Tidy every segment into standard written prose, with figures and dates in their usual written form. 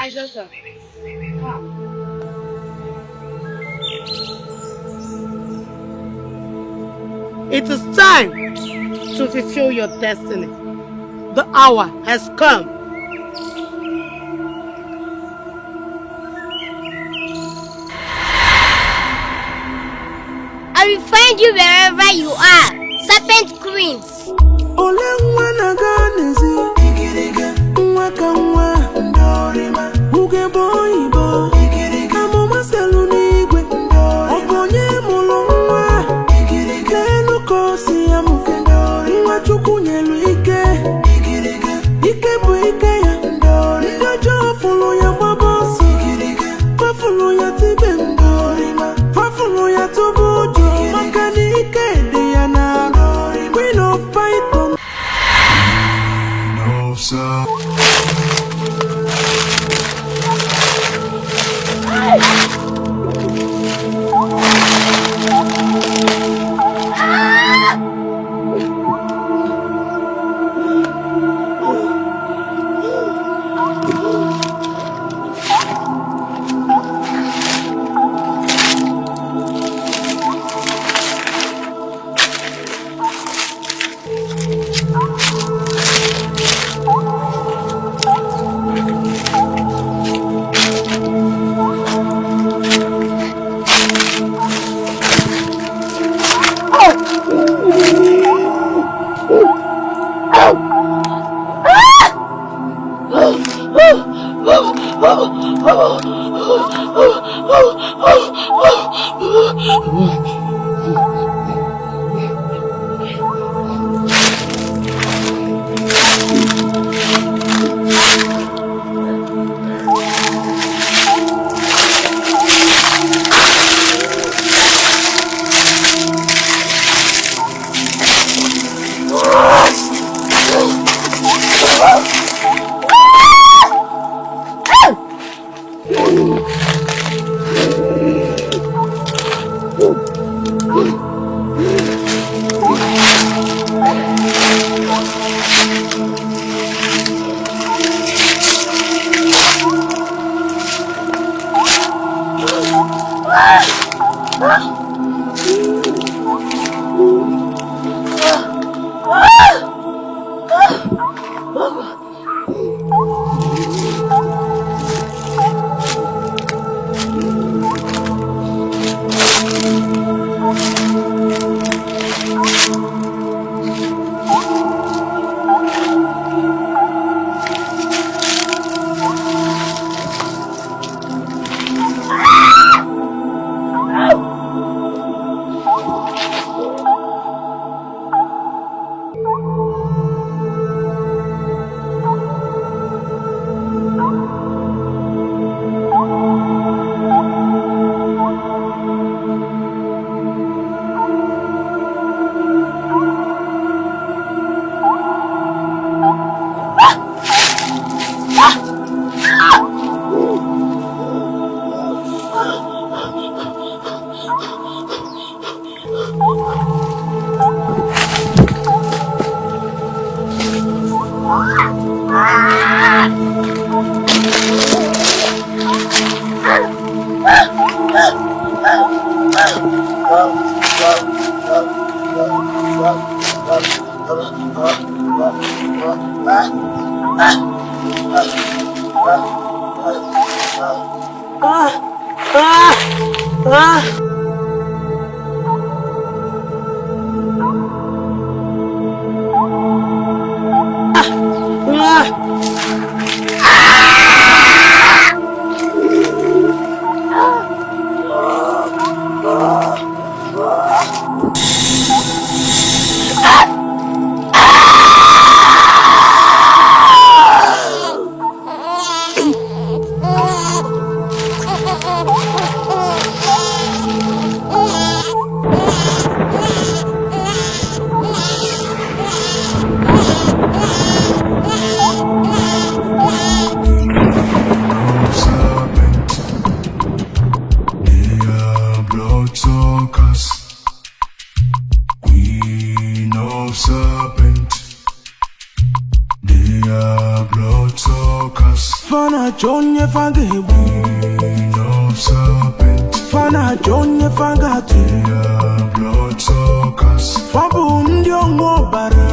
Aisha, come. It is time to fulfill your destiny. The hour has come. I will find you wherever you are, serpent queens. Fana Jonye Fangebu, queen of serpent. Fana Jonye Fangatu, bloodsuckers. Fabundi Ongobara.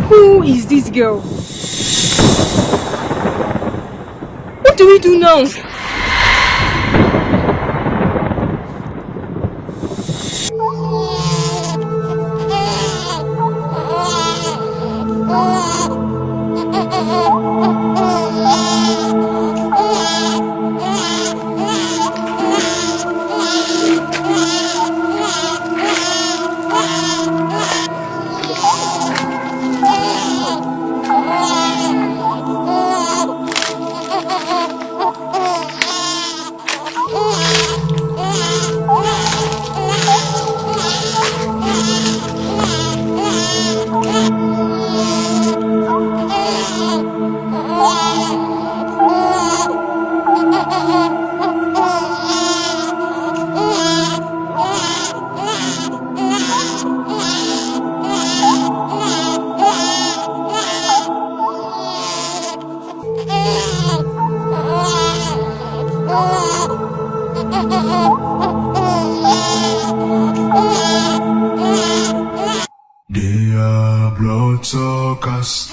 Who is this girl? What do we do now?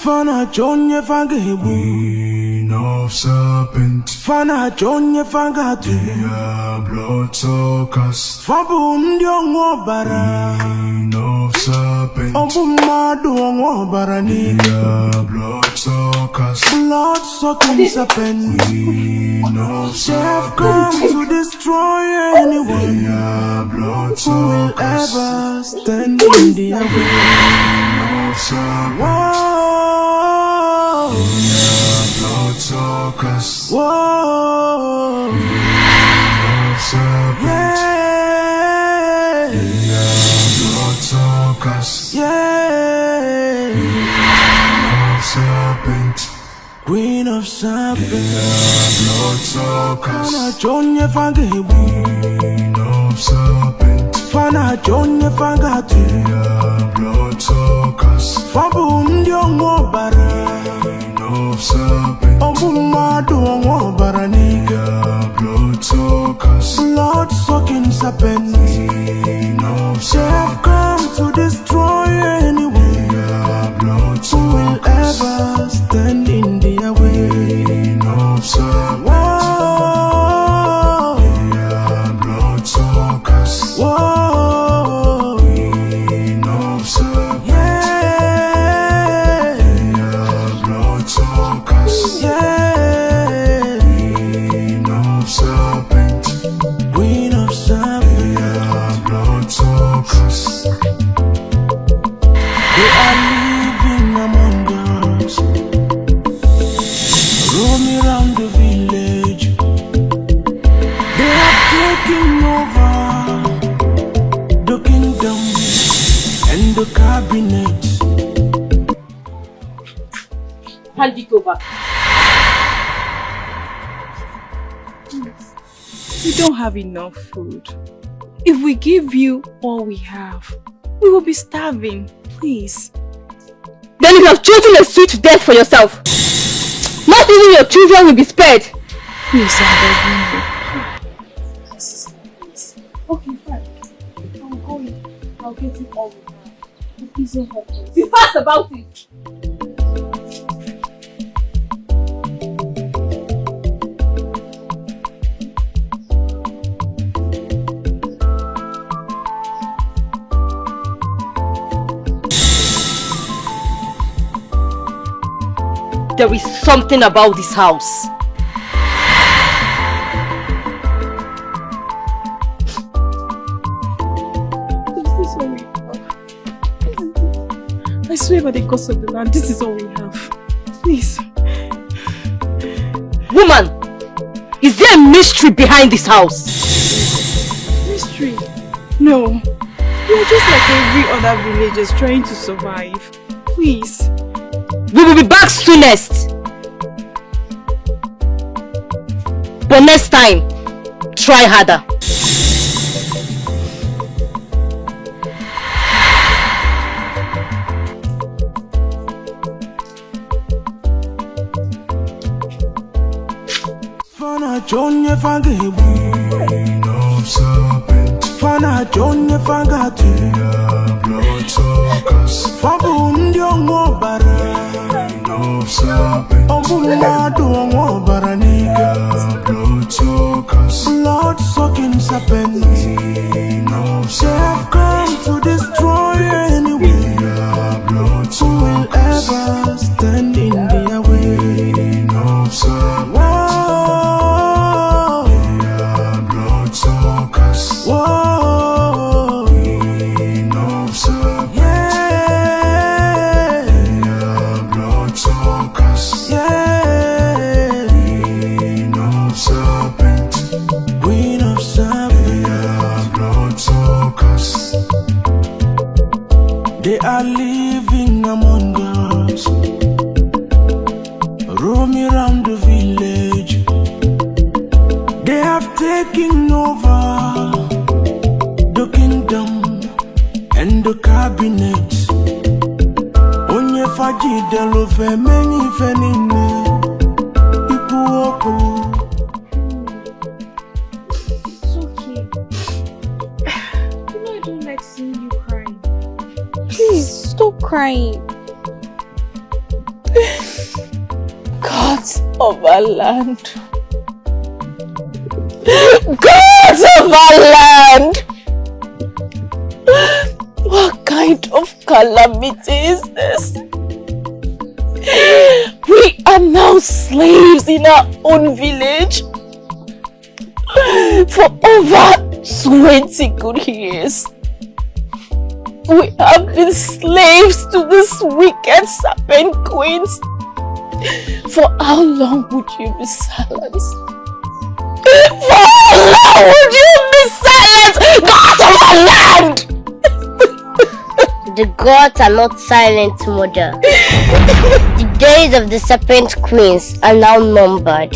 Fana Jonye Fangebu, queen of serpent. Fana Jonye Fangatu, bloodsuckers. Fabundi Ongobara, queen of serpent. Obumadu Ongobara nigga, bloodsuckers. Blood-sucking serpent, queen of serpent. They have come to destroy anyone who will ever stand in their way. Whoa. Bloodsuckers. Whoa. Yeah. Bloodsuckers. Yeah. Serpent. Queen of serpent. Bloodsuckers. Fana Jonye Fangebu, queen of serpent. Fana Jonye Fangatu, bloodsuckers. Fabundi Ongobara, queen of serpent. Obumadu Ongobara nigga, bloodsuckers. Blood-sucking serpent, queen of serpent. They have come to destroy anyone who will ever stand in their way. Queen of serpent. Whoa. Bloodsuckers. Whoa. Queen of serpent. Yeah. Bloodsuckers. Yeah. Queen of serpent. Queen of serpent. Bloodsuckers. They are living among us, roaming around the village. They have taken over the kingdom and the cabinet. Hand it over. We don't have enough food. If we give you all we have, we will be starving. Please. Then you have chosen a sweet death for yourself. Not even your children will be spared. Please, I'm begging you. Please. Okay, fine. I'll go in. I'll get it all we have. But please don't help us. Be fast about it. There is something about this house. I swear by the gods of the land, this is all we have. Please. Woman, is there a mystery behind this house? Mystery? No. We are just like every other villagers trying to survive. Please. We will be back soonest. But next time, try harder. Fana Johnny Fagabi of serpent. Fana Johnny Fagati blood suckers. Fabun young of serpent. Obumadu Baraniga blood suckers. Blood sucking serpent. They have come to destroy anyone who will ever stand in their way. No serpent. Whoa, Queen of Serpent. Yeah, blood suckers. Yeah, Queen of Serpent. Queen of Serpent. Blood suckers. They are living among us, roaming around the village. They have taken over the kingdom and the cabinet. Onye faji delo fe meni fenine ipu oku. It's okay. You know I don't like seeing you crying. Please, stop crying. Gods of our land. Gods of our land! What kind of calamity is this? We are now slaves in our own village for over 20 good years. We have been slaves to this wicked serpent queens. For how long would you be silenced? For how long would you be silent, gods of our land? The gods are not silent, mother. The days of the serpent queens are now numbered.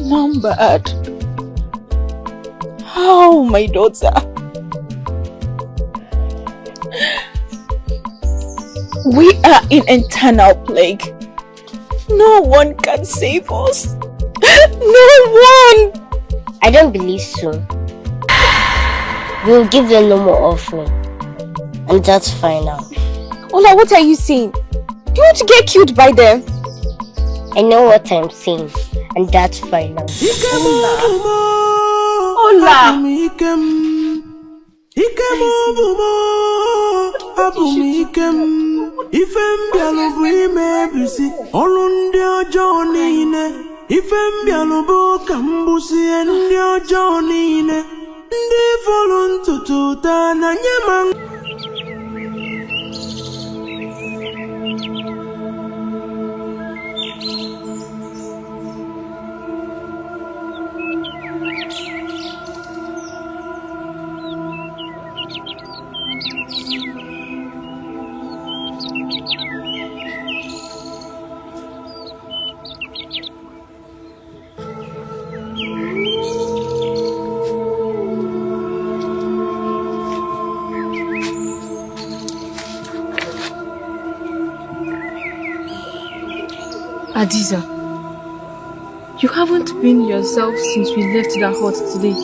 Numbered? How, my daughter? We are in eternal plague. No one can save us. No one! I don't believe so. We'll give them no more offering. And that's final. Ola, what are you saying? Do you want to get killed by them? I know what I'm saying. And that's final. Ola! Ifem bialubu imebisi olunde ojo niile. Ifem bialubu kambusi ndi ojo niile. Ndi voluntutu ta na nyemang. Adiza, you haven't been yourself since we left that hut today.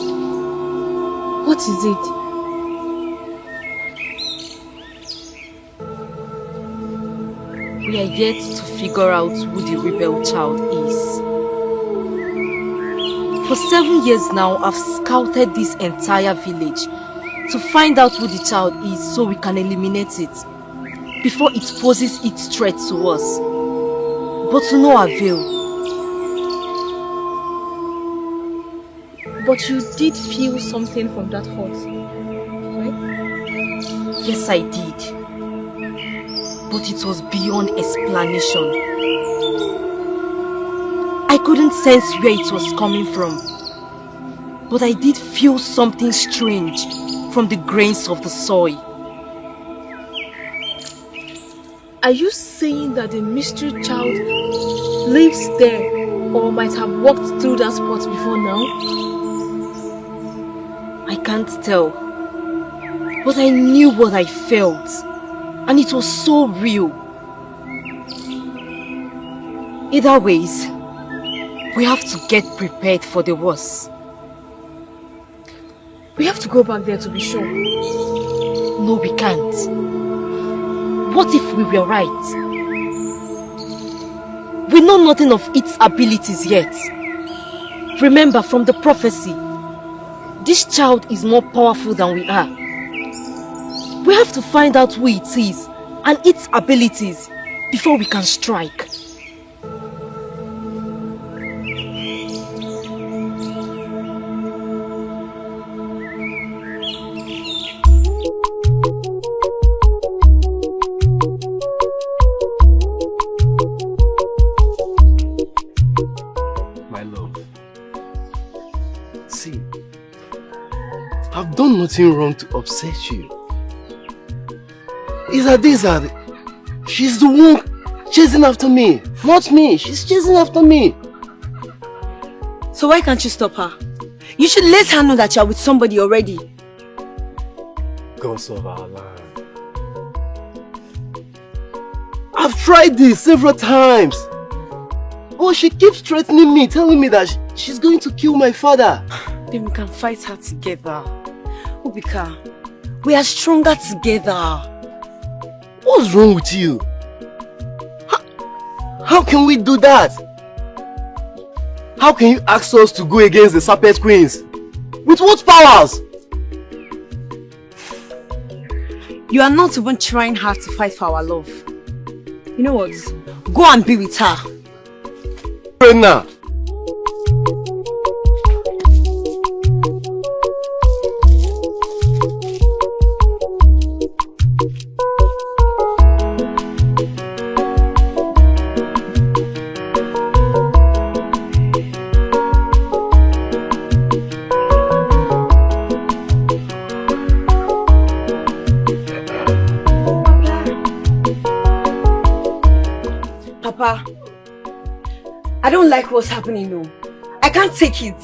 What is it? We are yet to figure out who the rebel child is. For 7 years now, I've scouted this entire village to find out who the child is so we can eliminate it. before it poses its threat to us. But to no avail. But you did feel something from that hurt, right? Yes, I did. But it was beyond explanation. I couldn't sense where it was coming from. But I did feel something strange from the grains of the soil. Are you saying that the mystery child lives there or might have walked through that spot before now? I can't tell. But I knew what I felt. And it was so real. Either ways, we have to get prepared for the worst. We have to go back there to be sure. No, we can't. What if we were right? We know nothing of its abilities yet. Remember from the prophecy, this child is more powerful than we are. We have to find out who it is and its abilities before we can strike. I've done nothing wrong to upset you. It's Adiza. She's the one chasing after me. Not me. She's chasing after me. So why can't you stop her? You should let her know that you're with somebody already. Gods of our land. I've tried this several times. Oh, she keeps threatening me, telling me that she's going to kill my father. Then we can fight her together. Obika, we are stronger together. What's wrong with you? How can we do that? How can you ask us to go against the serpent queens? With what powers? You are not even trying hard to fight for our love. You know what? Go and be with her. Right now. I don't like what's happening though. I can't take it.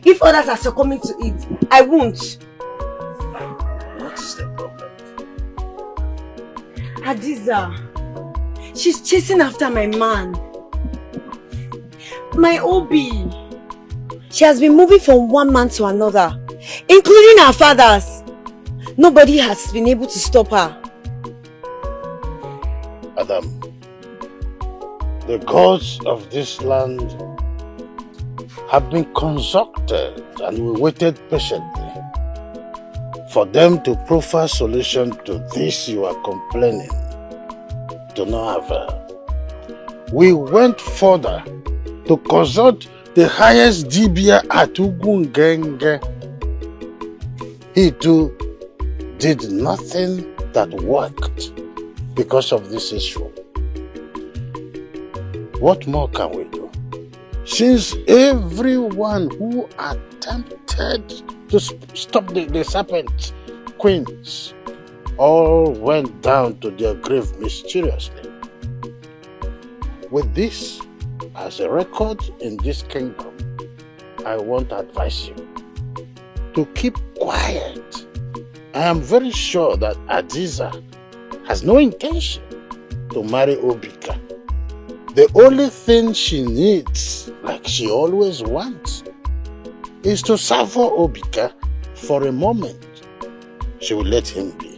If others are succumbing to it, I won't. What is the problem? Adiza, she's chasing after my man. My Obi. She has been moving from one man to another, including our fathers. Nobody has been able to stop her. Adam, the gods of this land have been consulted and we waited patiently for them to proffer solution to this you are complaining. To no avail. We went further to consult the highest Dibia at Ugungenge. He too did nothing that worked because of this issue. What more can we do? Since everyone who attempted to stop the serpent queens all went down to their grave mysteriously. With this as a record in this kingdom, I want to advise you to keep quiet. I am very sure that Adiza has no intention to marry Obika. The only thing she needs, like she always wants, is to suffer Obika for a moment. She will let him be.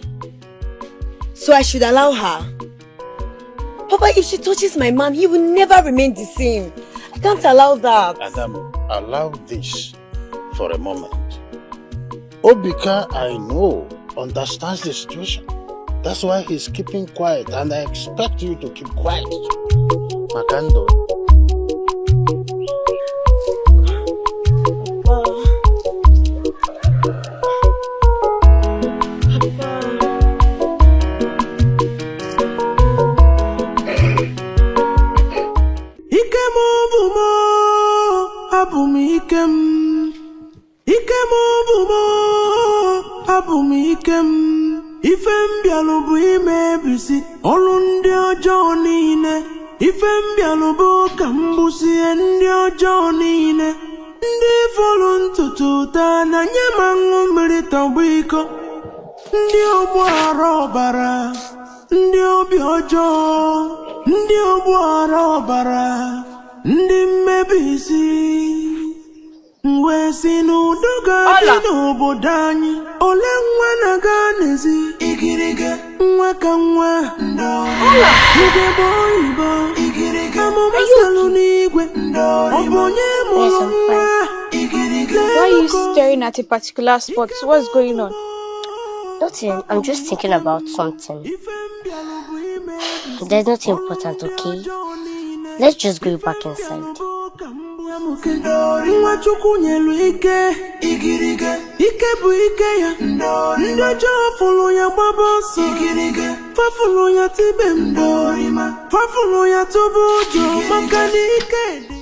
So I should allow her? Papa, if she touches my man, he will never remain the same. I can't allow that. Adam, allow this for a moment. Obika, I know, understands the situation That's why he's keeping quiet, and I expect you to keep quiet. Makando. Ifem bialubu imebisi olundi ojo niile. Ifem bialubu kambusi endi ojo niile. Ndi folu ntutu ta na nyemangu mmiri biko. Ndi ogbu ara ọbara. Ndi obi ojo. Ndi ogbu ara ọbara. Ndi mmebisi. Mwe si n'udoga dị n'obodo anyị. Ole nwa na-aga n'ezi igirige nwa ka nwa igebe oyibo amụma salụ n'igwe ọ bụ onye mụrụ nwa igirige. Why are you staring at a particular spot? What's going on? Nothing. I'm just thinking about something. There's nothing important, okay? Let's just go back inside. Nwa Chukwu nyelu ike igirige ike bụ ike ya ndị ọjọọ fụrụ ya gbaba ọsọ igirige fafụrụ ya tibe mbọ fafụrụ ya tụba ụjọ maka na ike dị.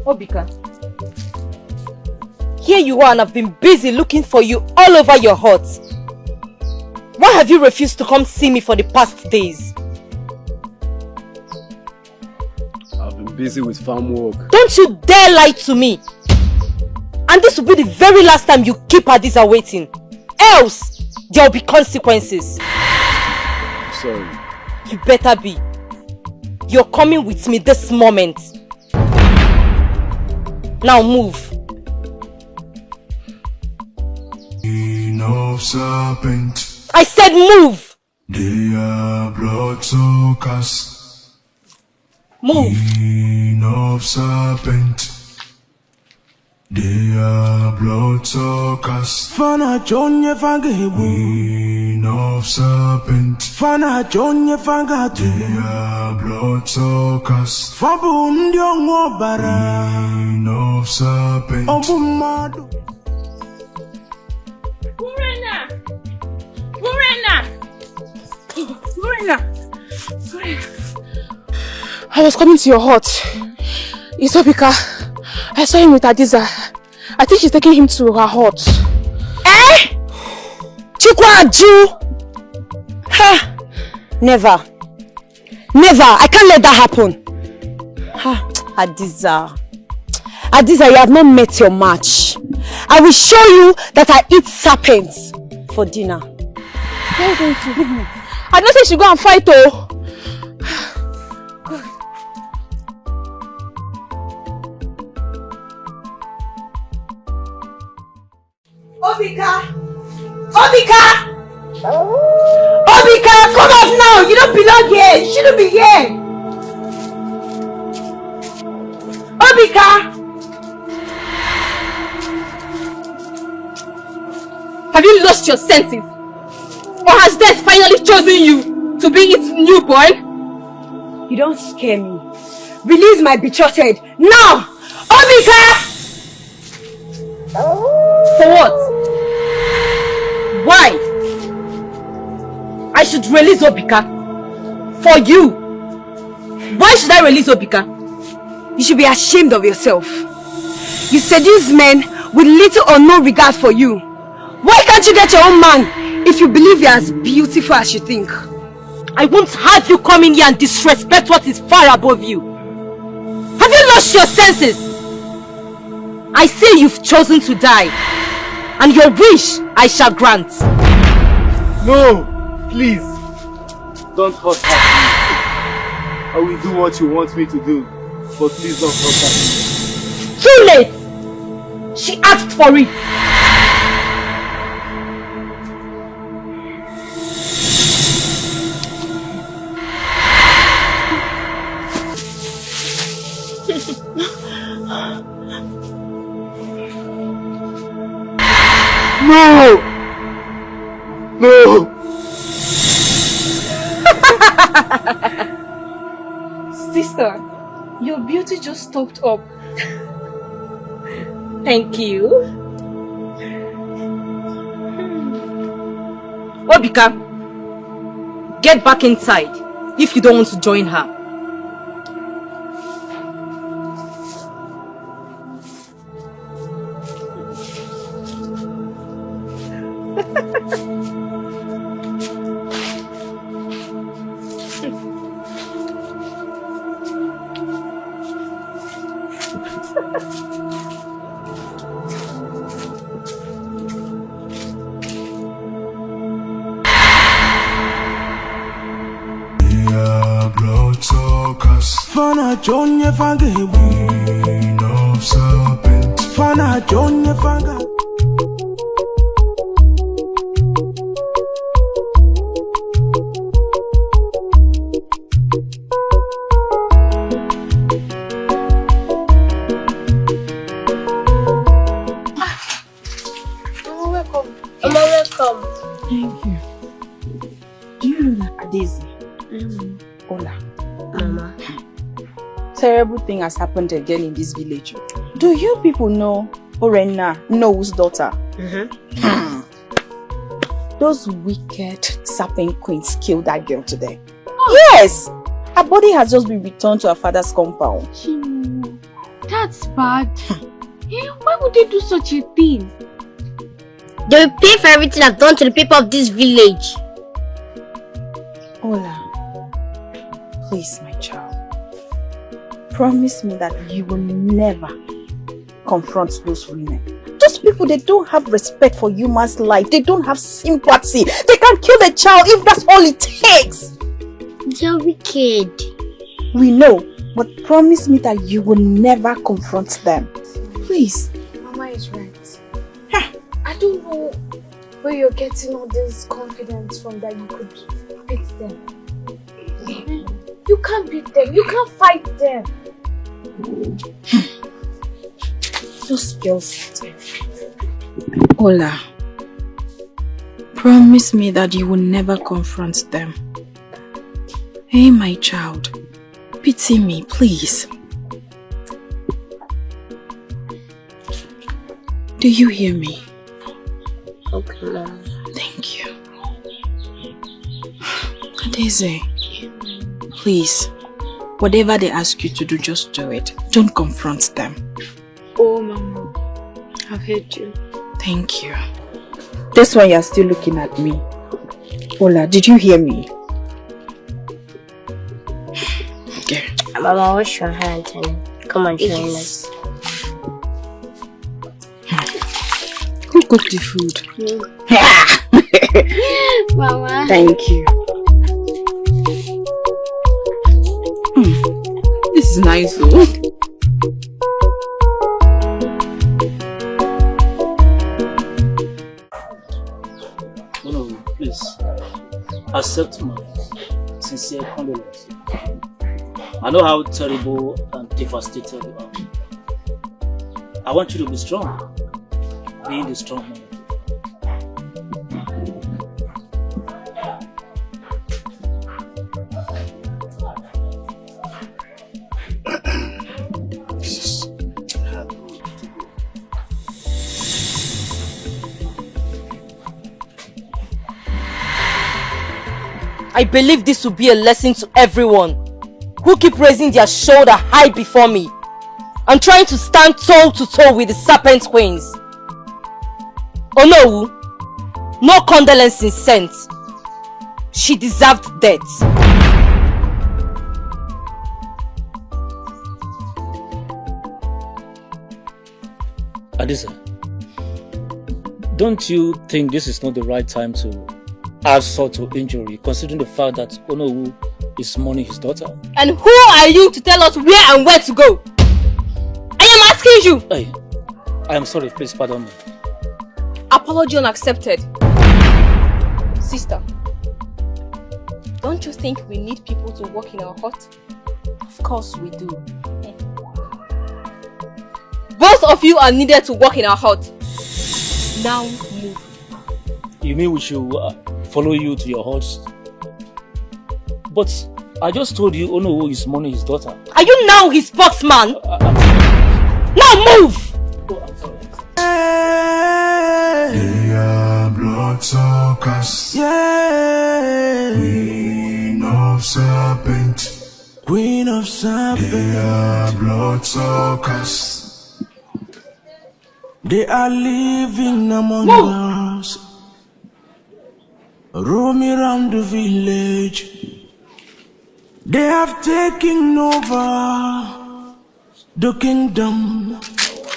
Obika, here you are and I've been busy looking for you all over your hut. Why have you refused to come see me for the past days? I've been busy with farm work. Don't you dare lie to me! And this will be the very last time you keep Hadiza waiting. Else, there will be consequences. I'm sorry. You better be. You're coming with me this moment. Now move. Of serpent. I said move. They are bloodsuckers. Move. Of serpent. They are bloodsuckers. Fana Jonya Fangabu. Of serpent. Fana Jonya Fangatu. They are bloodsuckers. Fabundio Wobara. Of serpent. Obumadu. I was coming to your hut. It's Obika. I saw him with Hadiza. I think she's taking him to her hut. Eh? Chikwaju! Ha! Never. Never. I can't let that happen. Ha! Hadiza. Hadiza, you have not met your match. I will show you that I eat serpents for dinner. Where are you going to? I don't say she go and fight, oh. Obika! Obika! Obika, come out now! You don't belong here! You shouldn't be here! Obika! Have you lost your senses? Or has death finally chosen you to be its newborn? You don't scare me. Release my betrothed now! Obika! For what? Why? I should release Obika. For you. Why should I release Obika? You should be ashamed of yourself. You seduce men with little or no regard for you. Why can't you get your own man if you believe you're as beautiful as you think? I won't have you come in here and disrespect what is far above you. Have you lost your senses? I say you've chosen to die, and your wish I shall grant. No! Please! Don't hurt her. I will do what you want me to do, but please don't hurt her. Too late! She asked for it. No! No! Sister, your beauty just stopped up. Thank you. Obika, get back inside if you don't want to join her. Fana Jonya Fanga Queen of Serpent. Fana Jonya Fanga. Welcome. Welcome. Thank you. Do you know that Daisy? Hola. Mama. Terrible thing has happened again in this village. Do you people know Orena, No's daughter? Those wicked serpent queens killed that girl today. Yes! Her body has just been returned to her father's compound. That's bad. Why would they do such a thing? They will pay for everything I've done to the people of this village. Ola, please, my child, promise me that you will never confront those women. Those people, they don't have respect for humans' life. They don't have sympathy. They can kill the child if that's all it takes. They're wicked. We know, but promise me that you will never confront them. Please. Mama is right. I don't know where you're getting all this confidence from that you could beat them. You can't beat them. You can't fight them. Those girls. Ola, promise me that you will never confront them. Hey, my child, pity me, please. Do you hear me? Okay, Mom. Thank you. Daisy, please, whatever they ask you to do, just do it. Don't confront them. Oh, Mama, I've heard you. Thank you. This one, you're still looking at me. Ola, did you hear me? Okay. Mama, wash your hands and come and join us. Who cooked the food? Mama. Thank you. This is nice though. No, please accept my sincere condolences. I know how terrible and devastated you are. I want you to be strong, being the strong man. I believe this will be a lesson to everyone who keep raising their shoulder high before me and trying to stand toe to toe with the serpent queens. Oh no, no condolences sent. She deserved death. Adisa, don't you think this is not the right time to add salt to injury, considering the fact that Onowu is mourning his daughter? And who are you to tell us where and where to go? I am asking you! Hey, I am sorry, please pardon me. Apology unaccepted. Sister, don't you think we need people to work in our hut? Of course we do. Both of you are needed to work in our hut. Now move. You mean we should follow you to your house? But I just told you Onowu is mourning his daughter. Are you now his spokesman? Now move! Oh, I'm sorry. They are bloodsuckers. Yeah. Queen of serpent. Queen of serpent. They are bloodsuckers. They are living among us. Roaming around the village. They have taken over the kingdom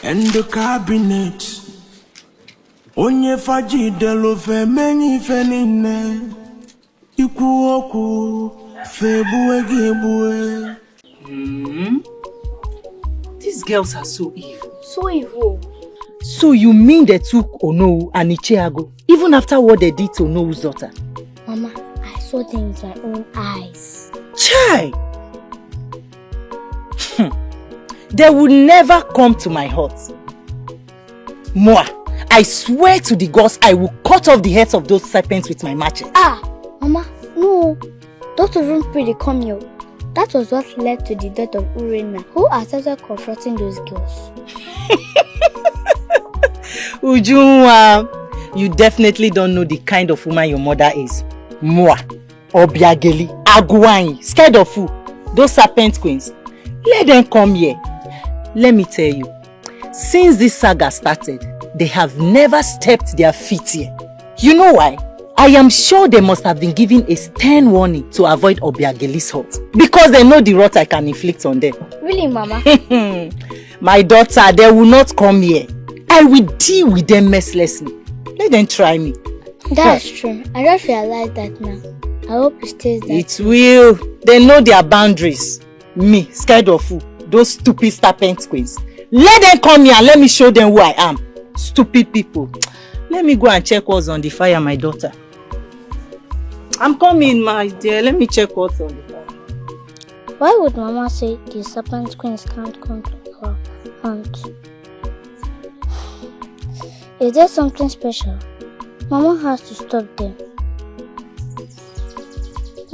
and the cabinet. Onye faji delo fe meni fenine. Iku oku febue gebue. These girls are so evil. So evil. So you mean they took Onowu and Ichiago, even after what they did to Onowu's daughter? Mama, I saw them with my own eyes. Chai! They will never come to my hut. Moi, I swear to the gods I will cut off the heads of those serpents with my matches. Mama, no. Don't even pray they come here. That was what led to the death of Urena, who started confronting those girls. Ujunwa, you definitely don't know the kind of woman your mother is. Moi, Obiageli, Aguanyi, scared of who? Those serpent queens. Let them come here. Let me tell you, since this saga started, they have never stepped their feet here. You know why? I am sure they must have been given a stern warning to avoid Obiageli's hurt. Because they know the wrath I can inflict on them. Really, Mama? My daughter, they will not come here. I will deal with them mercilessly. Let them try me. That's true. I just realized that now. I hope it stays that. It will. They know their boundaries. Me, scared of who? Those stupid serpent queens. Let them come here and let me show them who I am. Stupid people. Let me go and check what's on the fire, my daughter. I'm coming, my dear. Let me check what's on the fire. Why would Mama say the serpent queens can't come to our hunt? Is there something special? Mama has to stop them.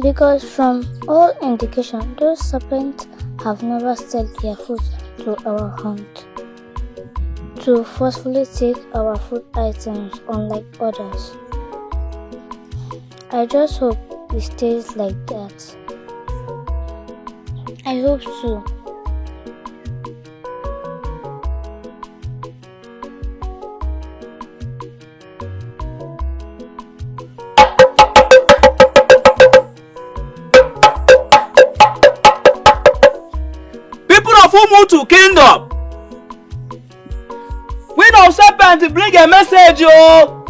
Because from all indication, those serpents have never set their foot to our hunt to forcefully take our food items unlike others. I just hope it stays like that. I hope so. To kingdom. Queen of serpent bring a message, yo.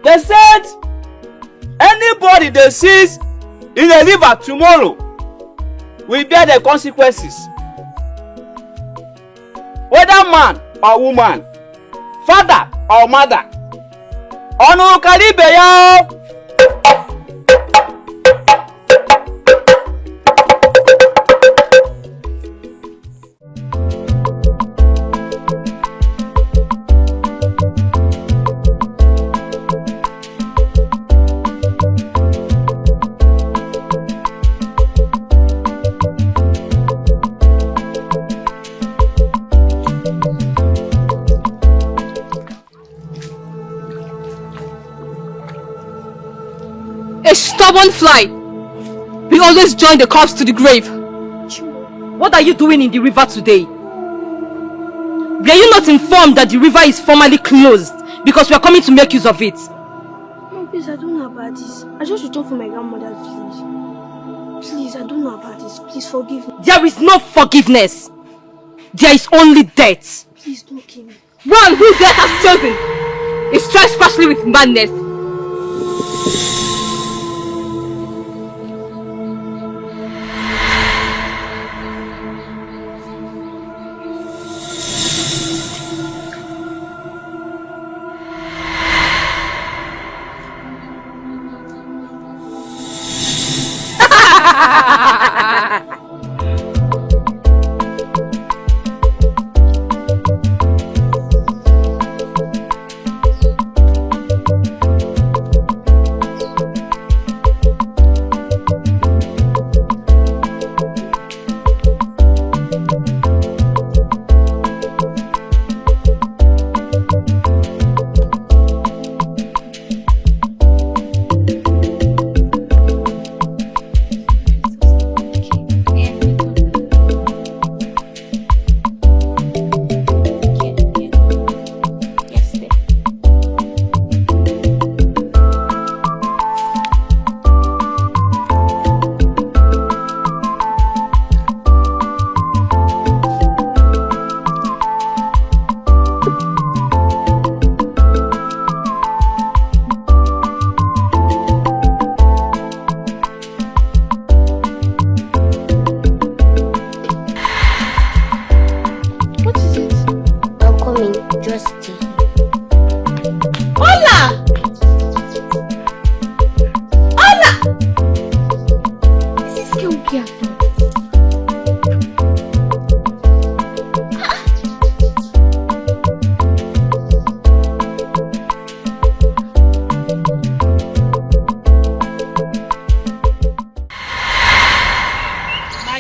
They said anybody they sees in a river tomorrow will bear the consequences. Whether man or woman, father or mother. Onu karibe yo. Stubborn fly! We always join the corpse to the grave. What are you doing in the river today? Were you not informed that the river is formally closed because we are coming to make use of it? No, please, I don't know about this. I just returned from my grandmother's village. Please, I don't know about this. Please forgive me. There is no forgiveness. There is only death. Please don't kill me. One who death has chosen is trespassing with madness.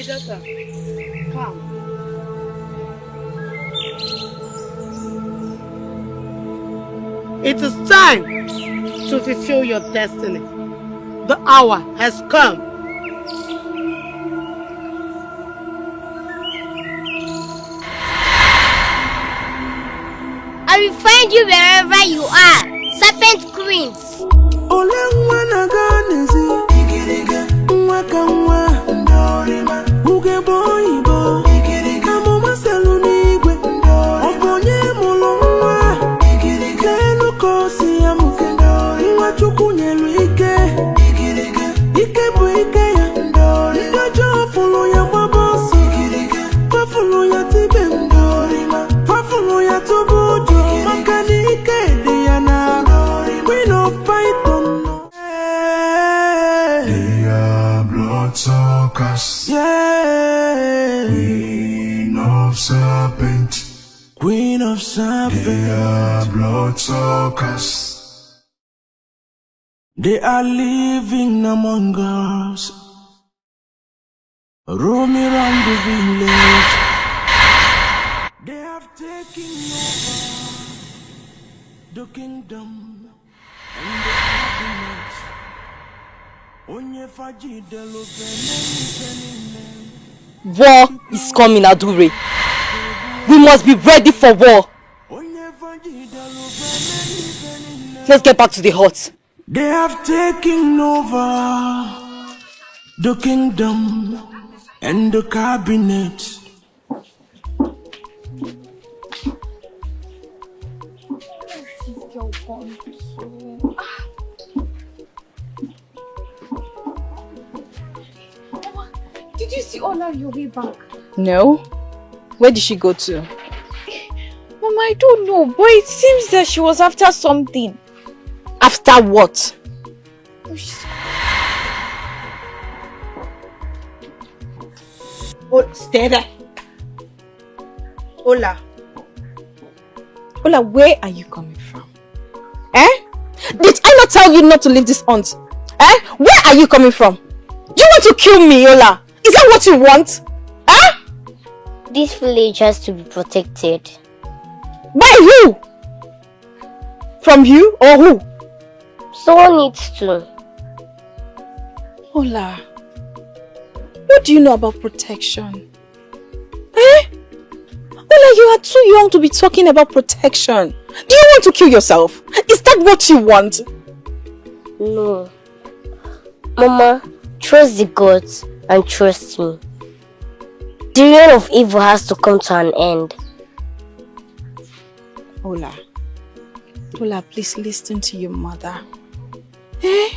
daughter, come. It is time to fulfill your destiny. The hour has come. I will find you wherever you are, serpent queens. Yeah, Queen of Serpent, Queen of Serpent. They are bloodsuckers. They are living among us, roaming around the village. They have taken over the kingdom and the cabinet. War is coming, Adure. We must be ready for war. Let's get back to the hut. They have taken over the kingdom and the cabinet. Did you see Ola on your way back? No. Where did she go to? Mama, I don't know, but it seems that she was after something. After what? Oh, stay there. Ola. Ola, where are you coming from? Eh? Did I not tell you not to leave this aunt? Eh? Where are you coming from? Do you want to kill me, Ola? Is that what you want? Eh? This village has to be protected. By who? From you or who? Someone needs to. Ola, what do you know about protection? Eh? Ola, you are too young to be talking about protection. Do you want to kill yourself? Is that what you want? No. Mama, trust the gods and trust me. The reign of evil has to come to an end. Ola, please listen to your mother. Eh?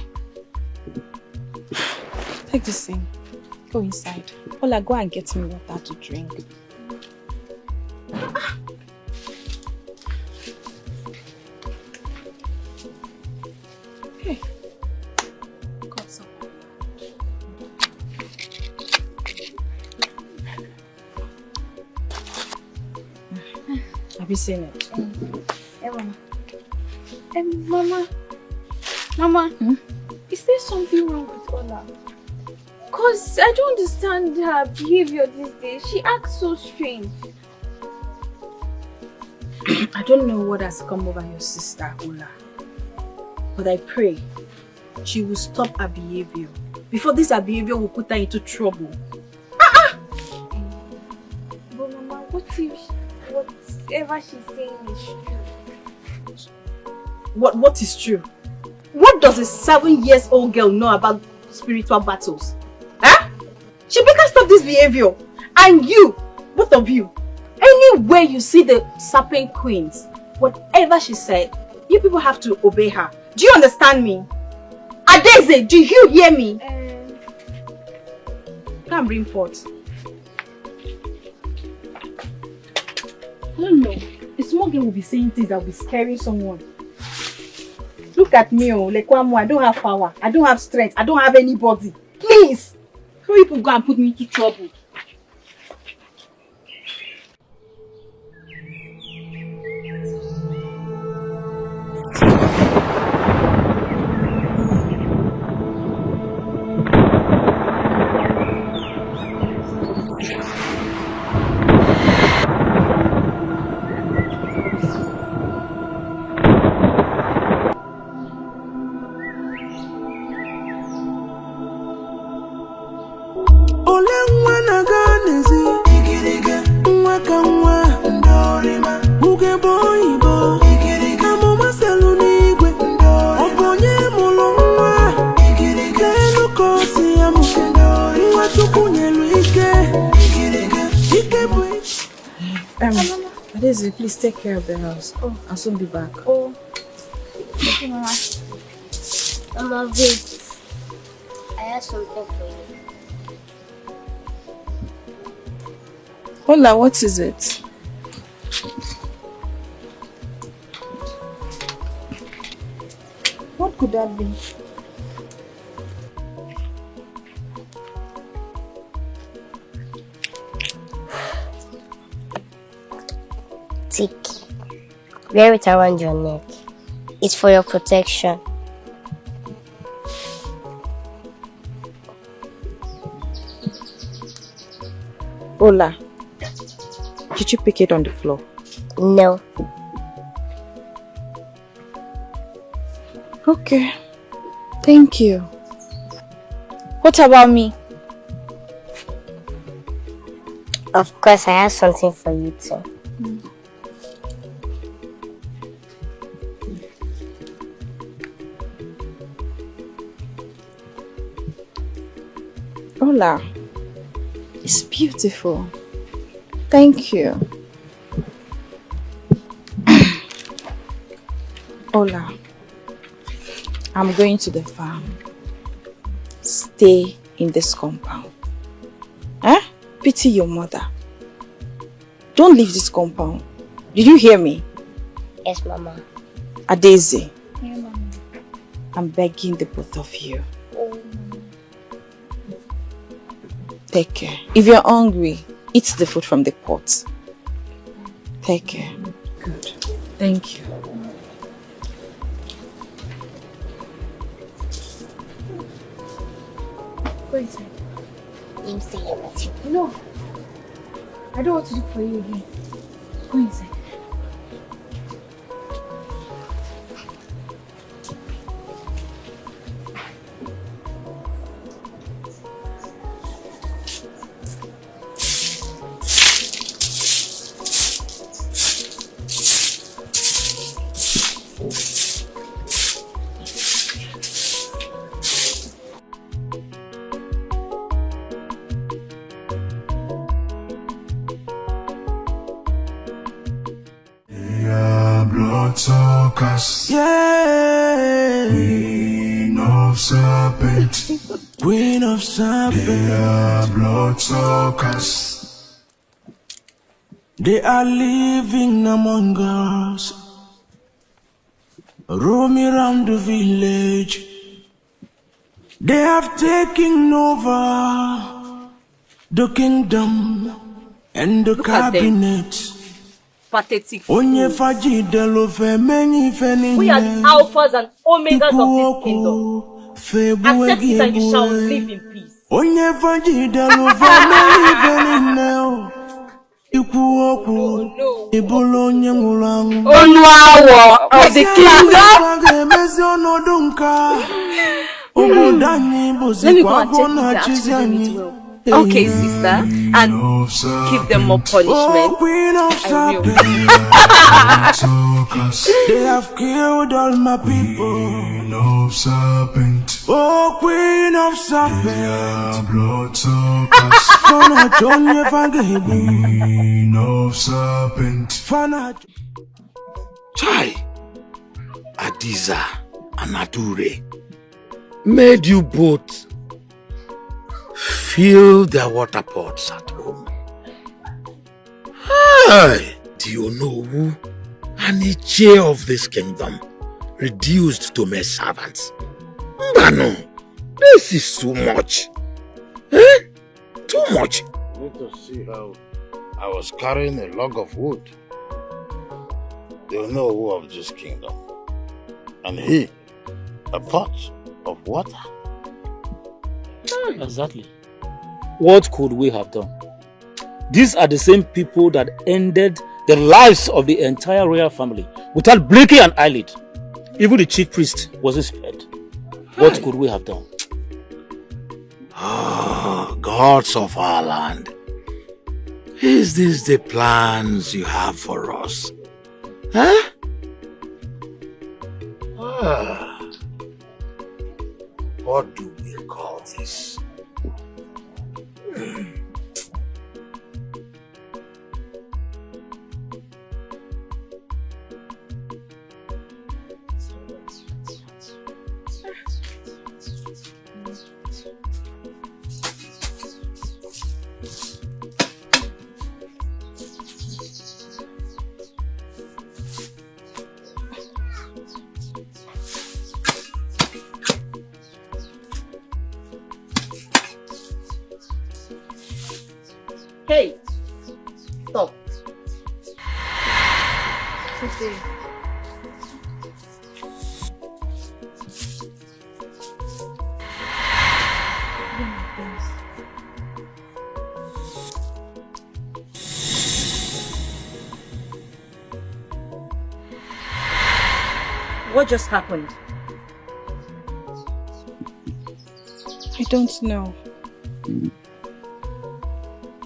Take this thing. Go inside. Ola, go and get me water to drink. Hey. Got some. Have you seen it? Mama, is there something wrong with Ola? Cause I don't understand her behavior these days. She acts so strange. I don't know what has come over your sister, Ola. But I pray she will stop her behavior. Before this her behavior will put her into trouble. But Mama, what if whatever she's saying is true? What is true? What does a 7-year-old girl know about spiritual battles? Huh? She better stop this behavior. And you, both of you, anywhere you see the serpent queens, whatever she said, you people have to obey her. Do you understand me? Adeze, do you hear me? Come bring forth. I don't know. A small girl will be saying things that will be scaring someone. Look at me, oh, like one more. I don't have power. I don't have strength. I don't have anybody. Please, people go and put me into trouble. Daisy, please take care of the house. Oh, I'll soon be back. Oh, okay, Mama. Mama, wait. I have something for you. Hola, what is it? What could that be? Tick. Wear it around your neck. It's for your protection. Hola. Did you pick it on the floor? No. Okay. Thank you. What about me? Of course, I have something for you too. Hola. It's beautiful. Thank you. Hola. I'm going to the farm. Stay in this compound. Huh? Pity your mother. Don't leave this compound. Did you hear me? Yes, Mama. Adeze. Yeah, Mama. I'm begging the both of you. Oh, Mama. Take care. If you're hungry, eat the food from the pot. Take care. Good. Thank you. Wait a second. You say everything. No. I don't want to do for you again. Go inside. Yeah, Queen of serpent, Queen of serpent. they are bloodsuckers. They are living among us, roaming around the village. They have taken over the kingdom and the cabinet. Pathetic. We are the alphas and omegas of this kingdom. Accept it and you shall live in peace. Onwawa of the kingdom. Let me go and check if they're actually doing it well. Okay, sister, and give them more punishment. I will. They have killed all my people. Queen of serpent, Oh, Queen of serpent. they are bloodsuckers. Queen of serpent. Chai, Adiza and Adure made you both fill their water pots at home. Hey, do you know who? Any chair of this kingdom reduced to mere servants. Mbano, this is too much. Eh? Too much. You need to see how I was carrying a log of wood. They know who of this kingdom. And he, a pot of water. Exactly. What could we have done? These are the same people that ended the lives of the entire royal family without blinking an eyelid. Even the chief priest wasn't spared. What could we have done? Oh, gods of our land. Is this the plans you have for us? Huh? What do we call this? Hey, stop. What just happened? I don't know.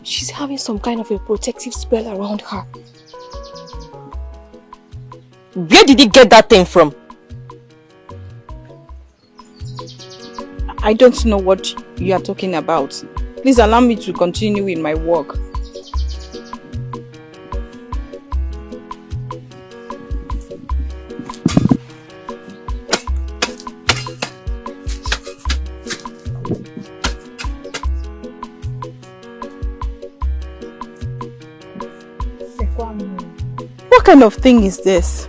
She's having some kind of a protective spell around her. Where did he get that thing from? I don't know what you are talking about. Please allow me to continue with my work. What kind of thing is this?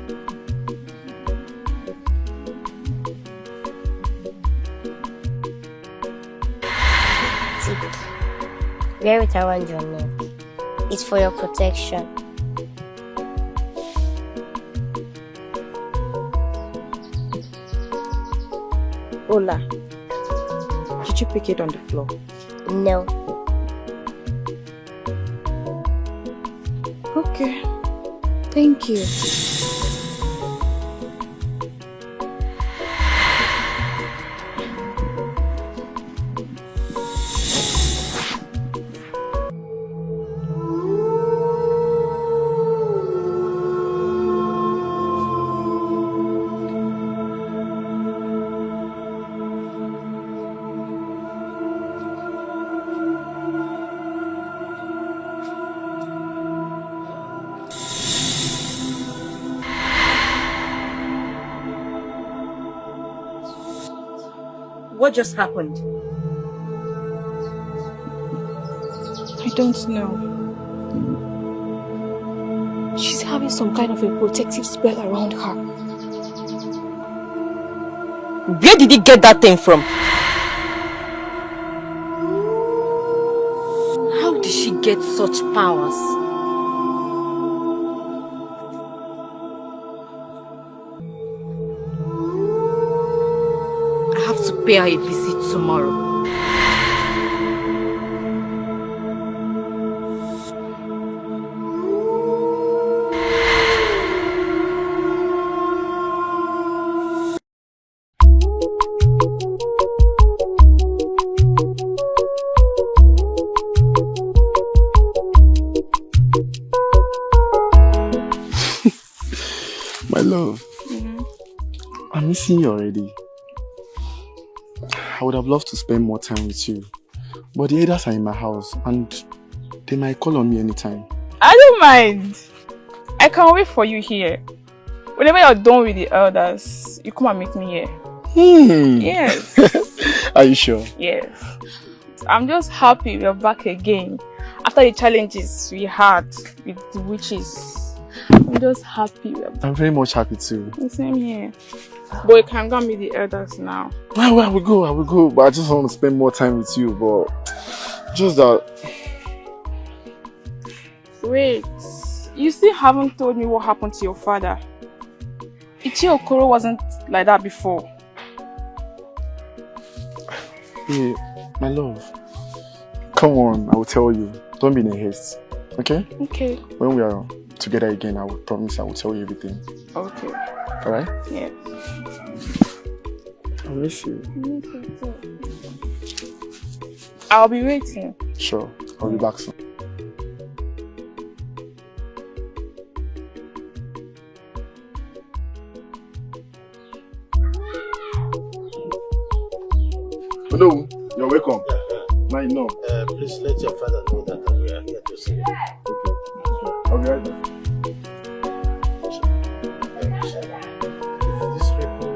Wear it around your neck. It's for your protection. Ola, did you pick it on the floor? No. Okay. Thank you. What just happened? I don't know. She's having some kind of a protective spell around her. Where did he get that thing from? How did she get such powers? I have to pay her a visit tomorrow. My love, I'm missing you already. I would have loved to spend more time with you, but the elders are in my house and they might call on me anytime. I don't mind. I can wait for you here. Whenever you're done with the elders, you come and meet me here. Yes. Are you sure? Yes. I'm just happy we're back again. After the challenges we had with the witches. I'm just happy we're back. I'm very much happy too. Same here. But you can go and meet the elders now. Well, I will go, but I just want to spend more time with you, but just that... Wait, you still haven't told me what happened to your father. Ichi Okoro wasn't like that before. Hey, my love, come on, I will tell you. Don't be in a haste, okay? Okay. When we are together again, I will promise I will tell you everything. Okay. Alright? Yeah. I miss you. I'll be waiting. Sure, I'll be back soon. Hello, you're welcome. My no. Please let your father know that we are here to see him. I'll be right back. If these people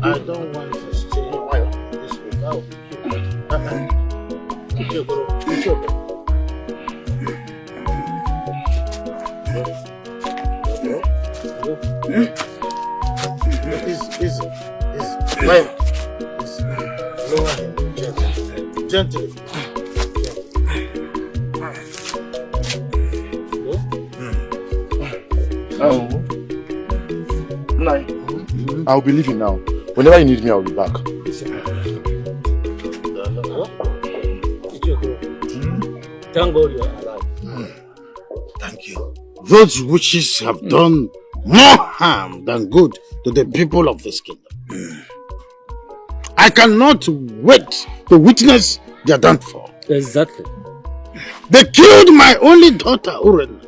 I don't want to stay while this without Easy. Well, lower him gently. I'll be leaving now. Whenever you need me, I'll be back. Thank God you're alive. Thank you. Those witches have done more harm than good to the people of this kingdom. I cannot wait to witness their downfall. Exactly. They killed my only daughter, Uren,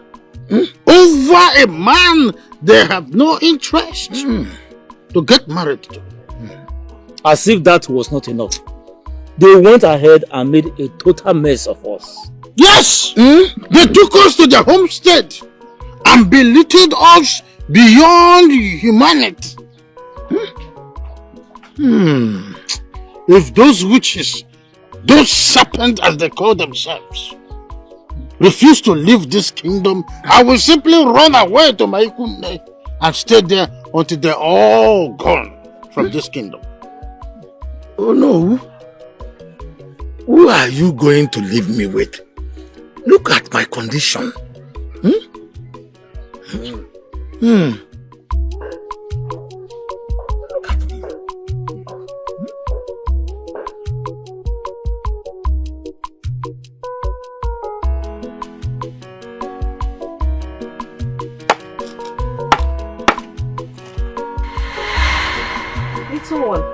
over a man they have no interest to get married to. As if that was not enough, they went ahead and made a total mess of us. Yes! They took us to their homestead and belittled us beyond humanity. If those witches, those serpents as they call themselves, refuse to leave this kingdom, I will simply run away to my Ekuma and stay there until they're all gone from this kingdom. Oh no. Who are you going to leave me with? Look at my condition. Little one.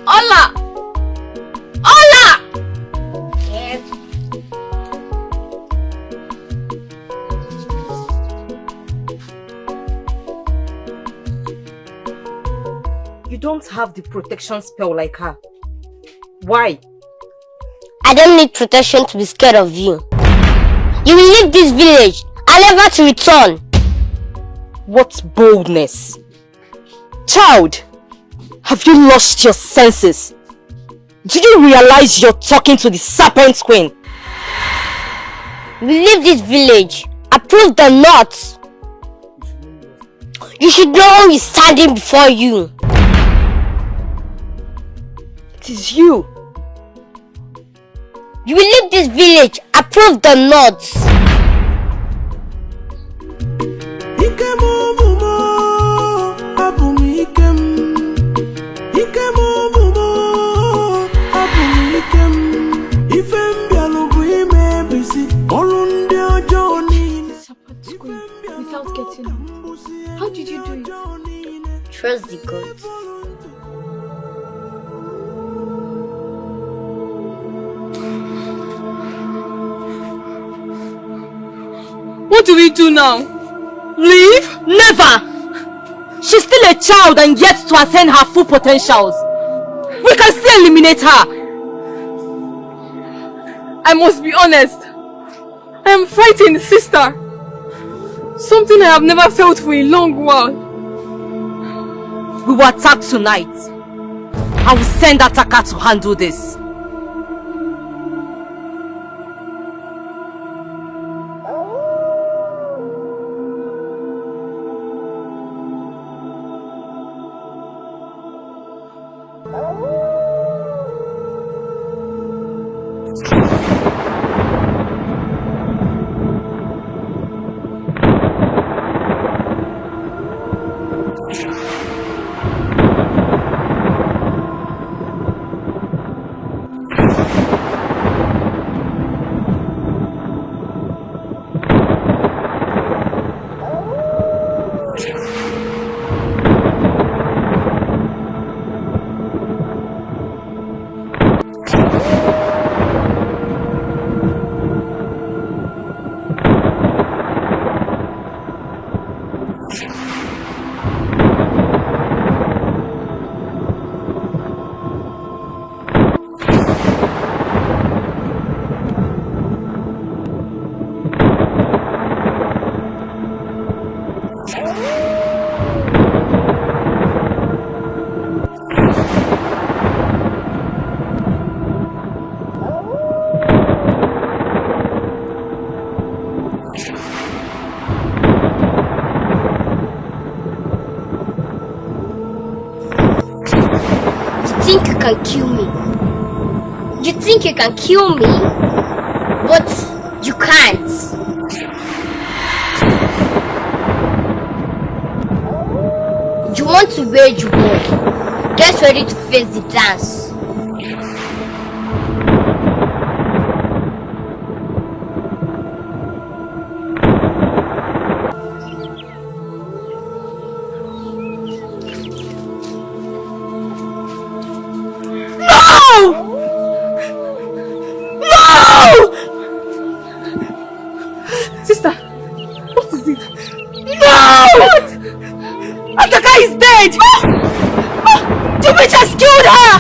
Hola! Hola! Yes. You don't have the protection spell like her. Why? I don't need protection to be scared of you. You will leave this village and never to return. What boldness! Child, have you lost your senses? Do you realize you're talking to the serpent queen? We leave this village. Approve the not. You should know who is standing before you. It is you. You will leave this village. Approve the not. Without getting up. How did you do it? Trust the gods. What do we do now? Leave? Never! She's still a child and yet to attain her full potentials. We can still eliminate her. I must be honest. I am frightened, sister. Something I have never felt for a long while. We will attack tonight. I will send attacker to handle this. You think you can kill me? You think you can kill me? But you can't. You want to wage war. Get ready to face the dance. Sister, what is it? No! What? Ataka is dead! The witch has killed her!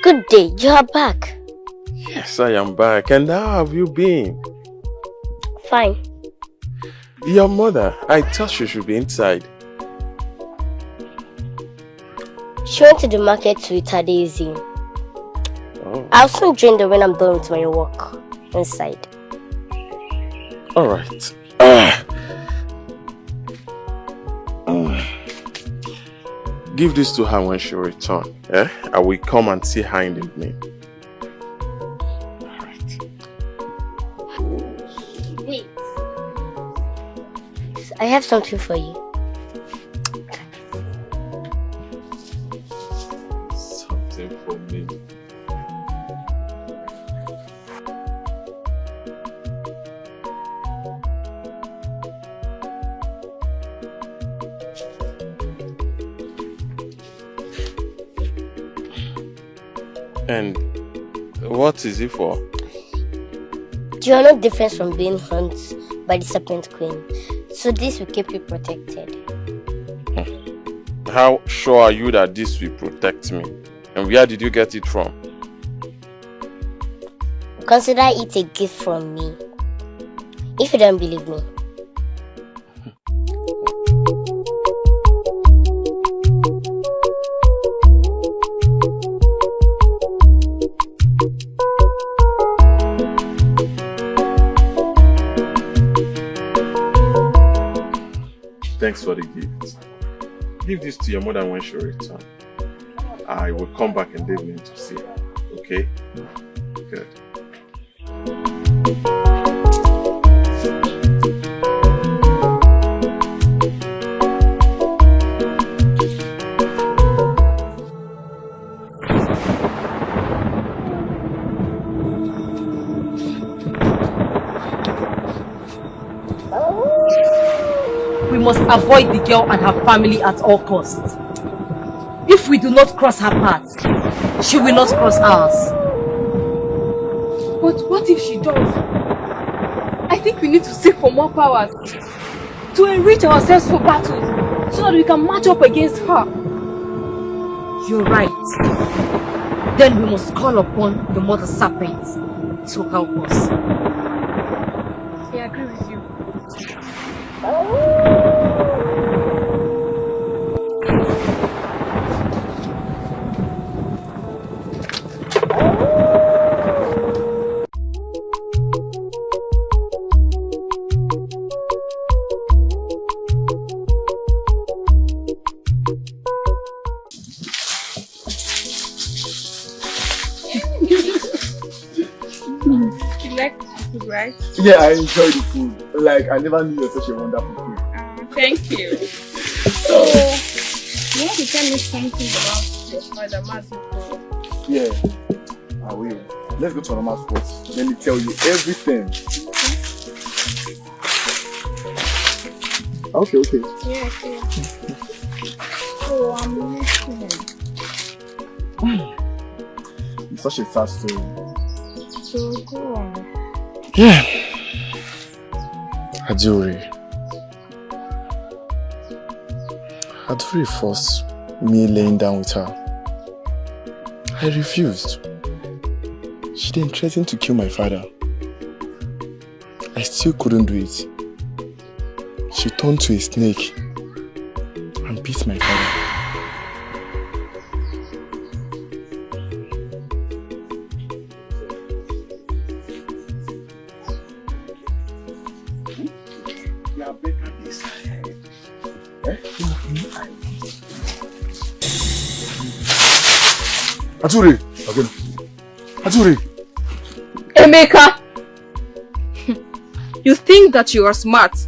Good day, you are back. Yes, I am back. And how have you been? Fine. Your mother, I thought she should be inside. She went to the market with her Daisy. Oh. I'll soon join them when I'm done with my work inside. Alright. Give this to her when she returns. Eh? I will come and see her in the evening. Wait. I have something for you. Something for me. And what is it for? You are not different from being hunted by the serpent queen, so this will keep you protected. How sure are you that this will protect me? And where did you get it from? Consider it a gift from me. If you don't believe me. Thanks for the gift. Give this to your mother when she returns. I will come back in the evening to see her. Okay? Good. We must avoid the girl and her family at all costs. If we do not cross her path, she will not cross ours. But what if she does? I think we need to seek for more powers. To enrich ourselves for battles, so that we can march up against her. You're right. Then we must call upon the mother serpent to help us. I agree with you. You like the food, right? Yeah, I enjoy the food. Like, I never knew you were such a wonderful cook. Thank you. So, you want to tell me something about your father, Mazuko? Yeah, I will. let's go to normal spot. Let me tell you everything. Okay. Yeah, okay. Oh, I'm listening. It's such a sad story. So go on. Yeah. Aduri forced me laying down with her. I refused. She then threatened to kill my father. I still couldn't do it. She turned to a snake and bit my father. Aduri! Again. Aduri! Emeka! You think that you are smart?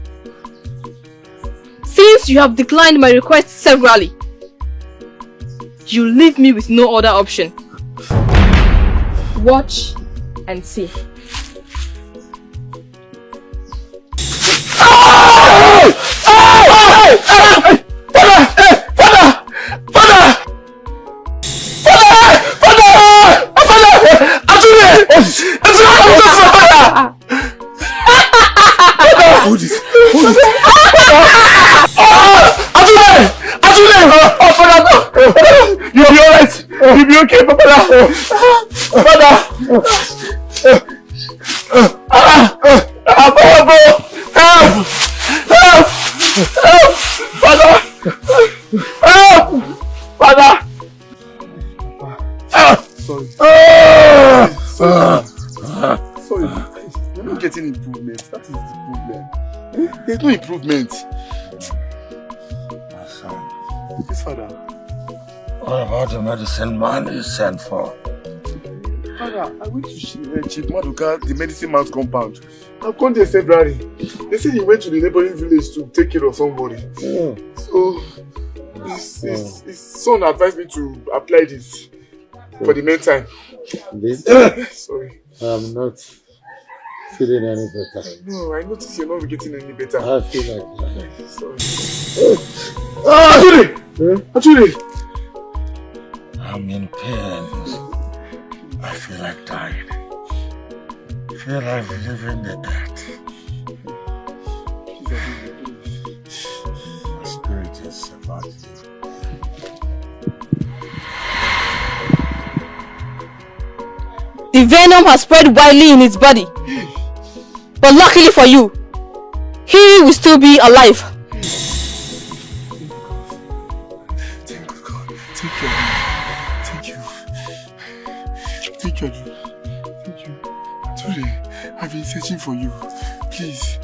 Since you have declined my request severally, you leave me with no other option. Watch and see. You'll be alright. You'll be okay, Papa. Father. Sorry. You're not getting improvement. That is the problem. There's no improvement. Yes, Father. What about the medicine man you sent for? Father, I went to Chimamanda, the medicine man's compound. I've gone there severally. They said he went to the neighboring village to take care of somebody. So, his son advised me to apply this for the meantime. This? Sorry. I'm not feeling any better. No, I noticed you're not getting any better. I feel like that. Sorry. Ajuri! Ajuri! I'm in pain. I feel like dying. I feel like leaving the earth. My spirit is about to leave. The venom has spread widely in his body. But luckily for you, he will still be alive. Thank God. Thank you. Thank you. Today, I've been searching for you. Please,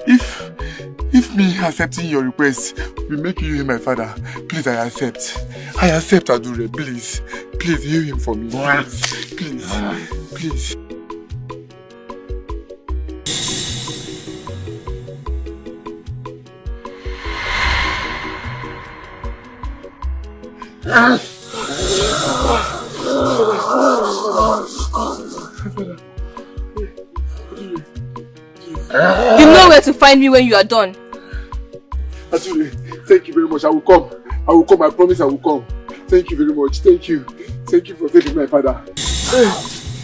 if me accepting your request will make you heal my father, please, I accept. I accept, Adure. Please heal him for me. Please. You know where to find me when you are done. Adure, thank you very much. I will come. I promise I will come. Thank you very much. Thank you for saving my father. Hey,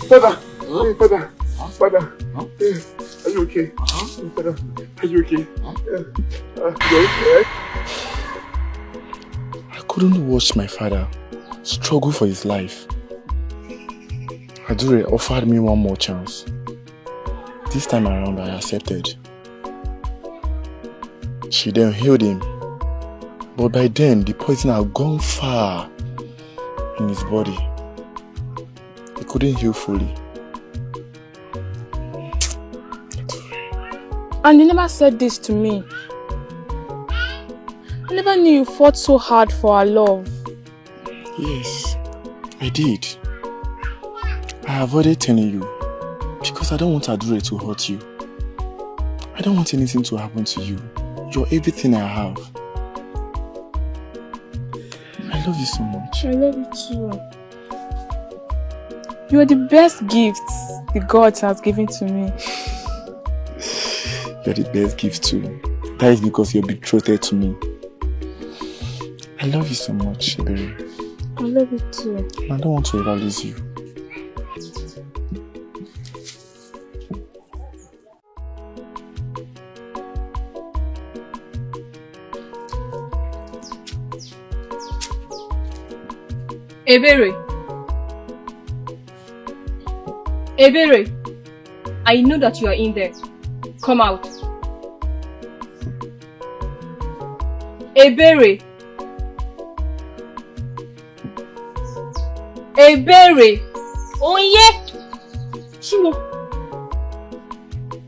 Father. Hey, are you okay? Father, are you okay? You're okay? I couldn't watch my father struggle for his life. Adure offered me one more chance. This time around, I accepted. She then healed him. But by then, the poison had gone far in his body. He couldn't heal fully. And you never said this to me. I never knew you fought so hard for our love. Yes, I did. I avoided telling you because I don't want Adure to hurt you. I don't want anything to happen to you. You're everything I have. I love you so much. I love you too. You are the best gift the gods has given to me. You're the best gift too. That is because you're betrothed to me. I love you so much, Ebere. I love you too. I don't want to ever lose you. Ebere. Ebere. I know that you are in there. Come out. Ebere. Ebere. Oh yeah. Chimo.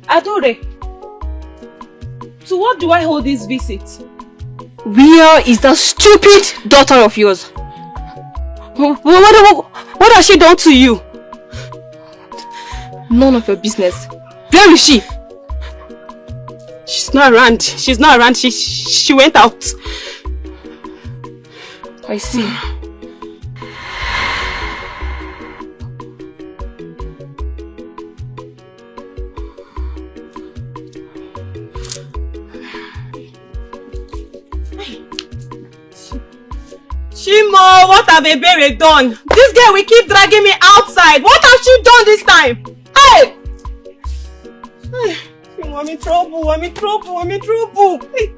Adore. To what do I hold this visit? Where is that stupid daughter of yours? What has she done to you? None of your business. Where is she? She's not around. She's not around. She went out. I see. Chimo, what have Ebere done? This girl will keep dragging me outside. What has she done this time? Hey! Chimo, I'm in trouble. I'm in trouble. I'm in trouble. Hey.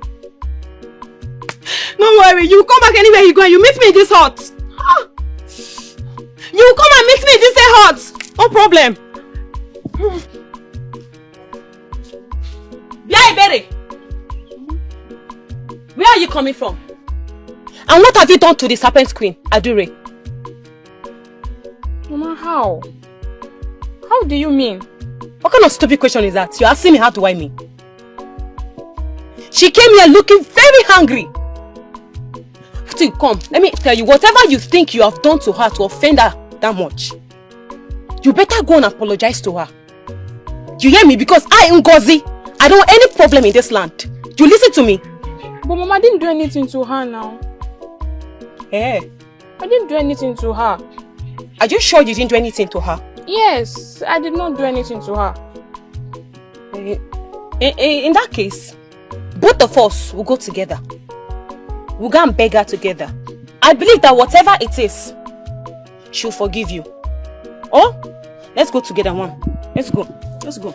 Don't worry, you come back anywhere you go and you meet me in this hut. You come and meet me in this hut. No problem. Ebere, where are you coming from? And what have you done to the serpent queen, Adure? Mama, how? How do you mean? What kind of stupid question is that? You're asking me how do I mean? She came here looking very hungry. See, come, let me tell you, whatever you think you have done to her to offend her that much, you better go and apologize to her. You hear me? Because I, Ngozi, I don't want any problem in this land. You listen to me. But Mama didn't do anything to her now. Eh? I didn't do anything to her. Are you sure you didn't do anything to her? Yes, I did not do anything to her. In that case, both of us will go together. We'll go and beg her together. I believe that whatever it is, she'll forgive you. Oh, let's go together, Mom. Let's go. Let's go.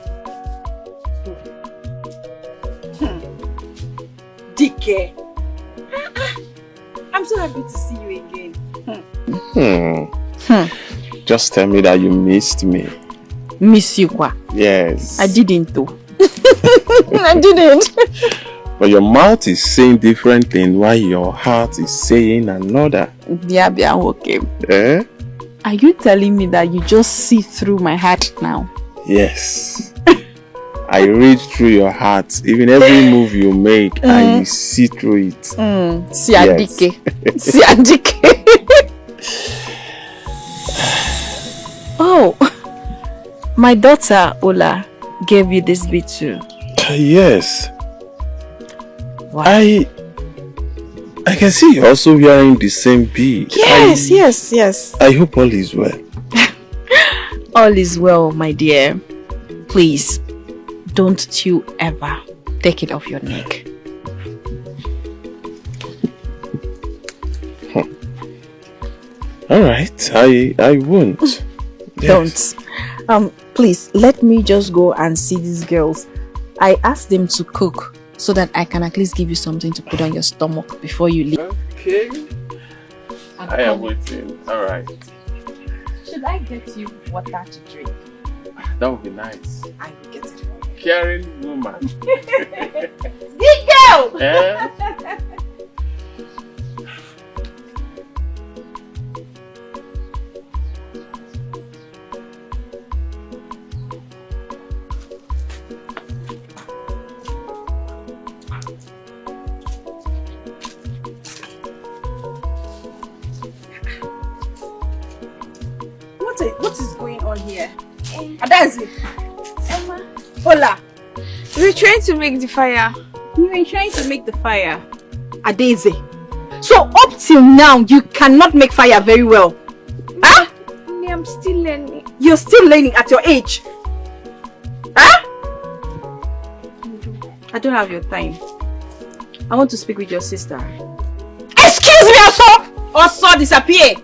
Dike. I'm so happy to see you again. Just tell me that you missed me. Miss you, what? Yes. I didn't though. I didn't. But your mouth is saying different things while your heart is saying another. Yeah, okay. Eh? Are you telling me that you just see through my heart now? Yes. I read through your heart. Even every move you make, I see through it. Siadike. Siadike. Oh, my daughter Ola gave you this bead too. Yes. Wow. I can see you also wearing the same bead. Yes, yes. I hope all is well. All is well, my dear. Please, don't you ever take it off your neck. All right, I won't. Yes. Don't. Please, let me just go and see these girls. I asked them to cook so that I can at least give you something to put on your stomach before you leave. Okay. I am waiting. All right. Should I get you water to drink? That would be nice. I will get it. Caring woman. Big girl! Eh? What is going on here? Adazi. Emma. Hola. We're trying to make the fire. You were trying to make the fire. Adazi. So up till now, you cannot make fire very well. Huh? I'm still learning. You're still learning at your age. Huh? I don't have your time. I want to speak with your sister. Excuse me, also disappear.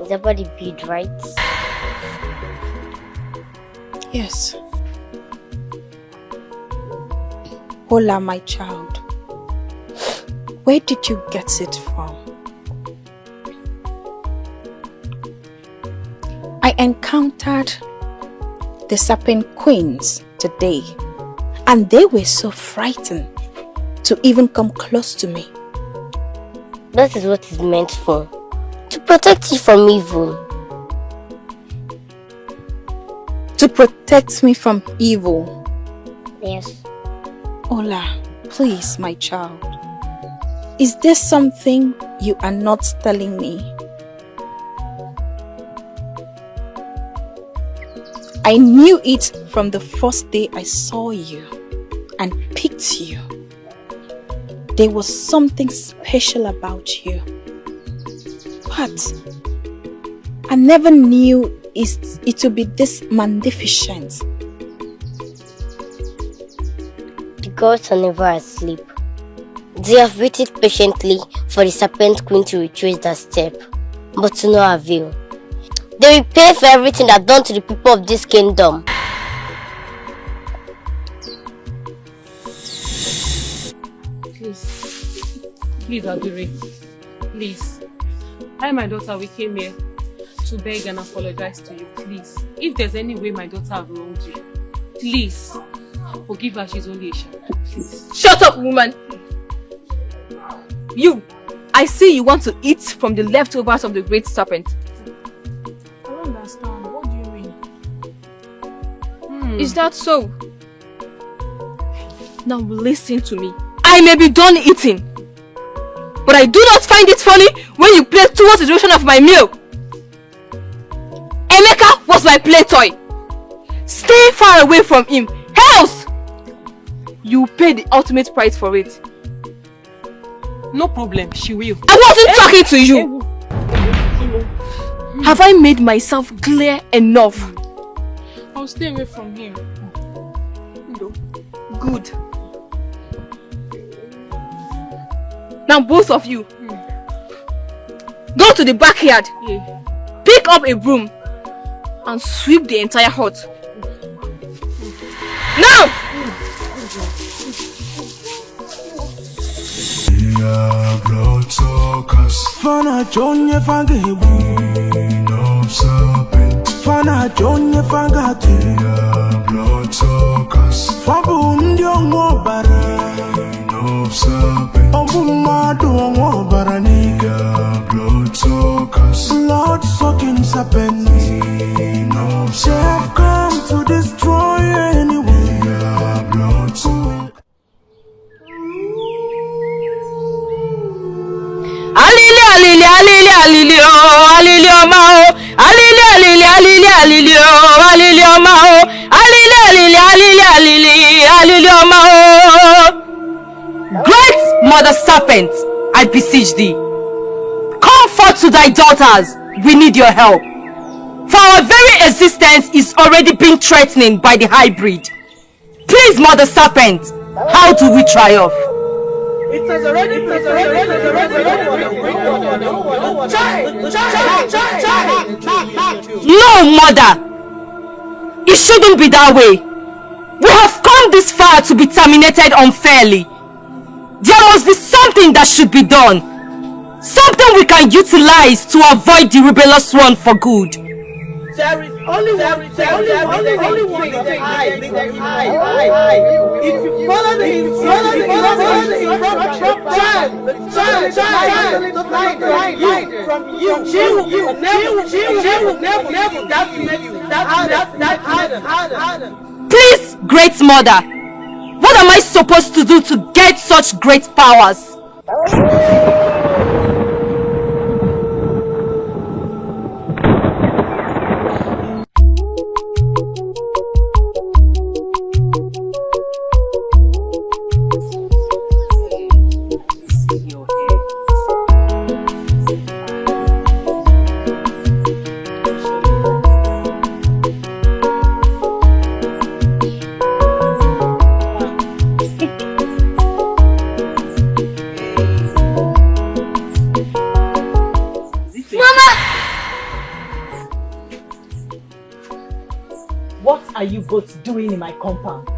Is that body bead, right? Yes. Hola, my child. Where did you get it from? I encountered the serpent queens today, and they were so frightened to even come close to me. That is what it's meant for. To protect you from evil. To protect me from evil? Yes. Ola, please, my child. Is there something you are not telling me? I knew it from the first day I saw you and picked you. There was something special about you. But I never knew it would be this magnificent. The gods are never asleep. They have waited patiently for the serpent queen to retrace their step, but to no avail. They will pay for everything they've done to the people of this kingdom. Please, Adure. Please. I and my daughter, we came here to beg and apologize to you. Please. If there's any way my daughter have wronged you, please forgive her. She's only a child. Please. Shut up, woman! You! I see you want to eat from the leftovers of the great serpent. I don't understand. What do you mean? Is that so? Now listen to me. I may be done eating, but I do not find it funny when you play towards the direction of my meal. Emeka was my play toy. Stay far away from him, else you pay the ultimate price for it. No problem, she will. I wasn't talking to you. Have I made myself clear enough? I'll stay away from him. Good. Now both of you, go to the backyard, pick up a broom and sweep the entire hut. Now! Fana Jonya Fangabu of serpent. Fana Jonya Fangati blood suckers. Fabundio Mobara of serpent. Obumadu Mobaranika blood suckers. Blood sucking serpent. They have come to destroy anyway. Blood suckers. Alili, alili, alili, oh, alili, mao. Alili, alili, alili, alili, oh, alili, mao. Alili, alili, alili, alili, alili, mao. Great Mother Serpent, I beseech thee, come forth to thy daughters. We need your help. For our very existence is already being threatened by the hybrid. Please, Mother Serpent, how do we triumph? It has already No, Mother! It shouldn't be that way. We have come this far to be terminated unfairly. There must be something that should be done. Something we can utilize to avoid the rebellious one for good. There is only one thing. If you follow the instructions from you, she will never Please, Great Mother, what am I supposed to do to get such great powers? are you both doing in my compound?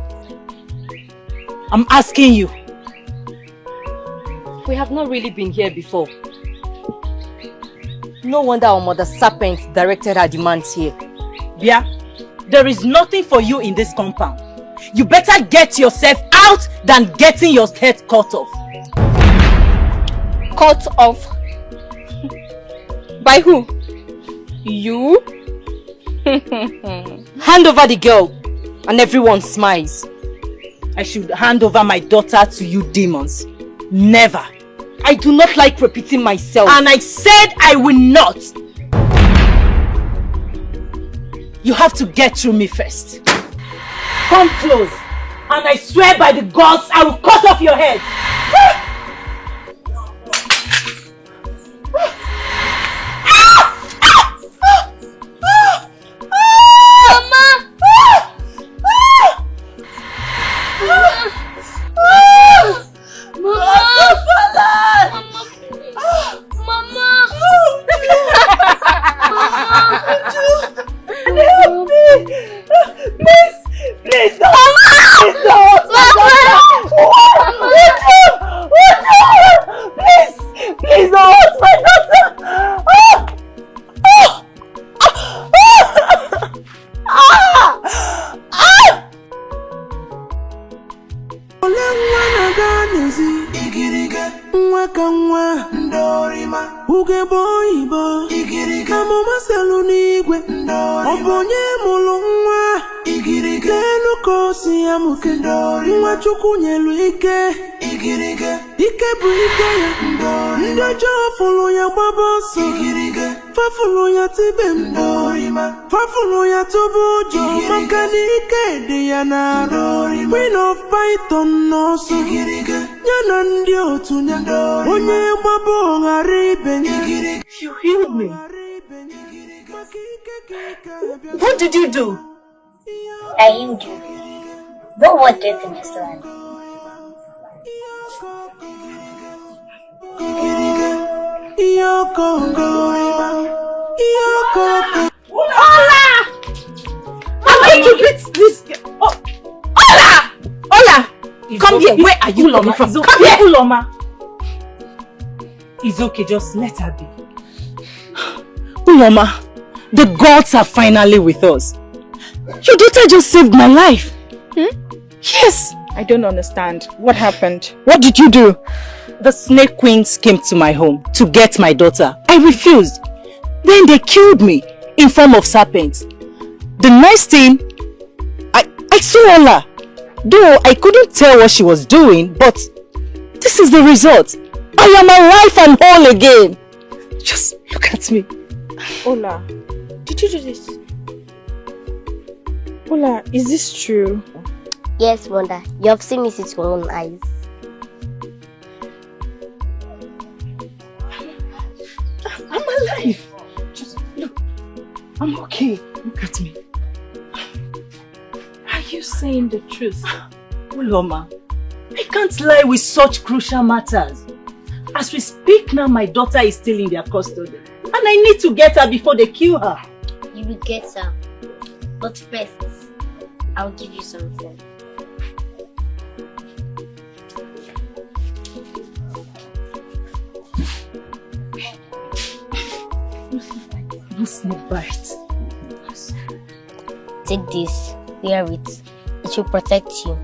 I'm asking you. We have not really been here before. No wonder our mother serpent directed her demands here. Bia, there is nothing for you in this compound. You better get yourself out than getting your head cut off. Cut off? By who? You? Hand over the girl and everyone smiles. I should hand over my daughter to you demons. Never. I do not like repeating myself. And I said I will not. You have to get through me first. Come close. And I swear by the gods, I will cut off your head. Queen of Python no so You healed me. What did you do? I healed you. But what do you think is land? Ola! I'm going to beat this girl. Oh. Ola! Ola! Come here. Where are you coming from? Come here, Uloma. It's okay. Just let her be. Uloma, the gods are finally with us. Your daughter just saved my life. Yes. I don't understand. What happened? What did you do? The snake queens came to my home to get my daughter. I refused. Then they killed me in form of serpents. The next thing, I saw Ola. Though I couldn't tell what she was doing, but this is the result. I am alive and whole again. Just look at me. Ola, did you do this? Ola, is this true? Yes, Wanda. You have seen it with your own eyes. I'm alive. Just look. I'm okay. Look at me. Are you saying the truth? Uloma, I can't lie with such crucial matters. As we speak now, my daughter is still in their custody. And I need to get her before they kill her. You will get her. But first, I'll give you something. No snake bite. Take this. Wear it. It will protect you.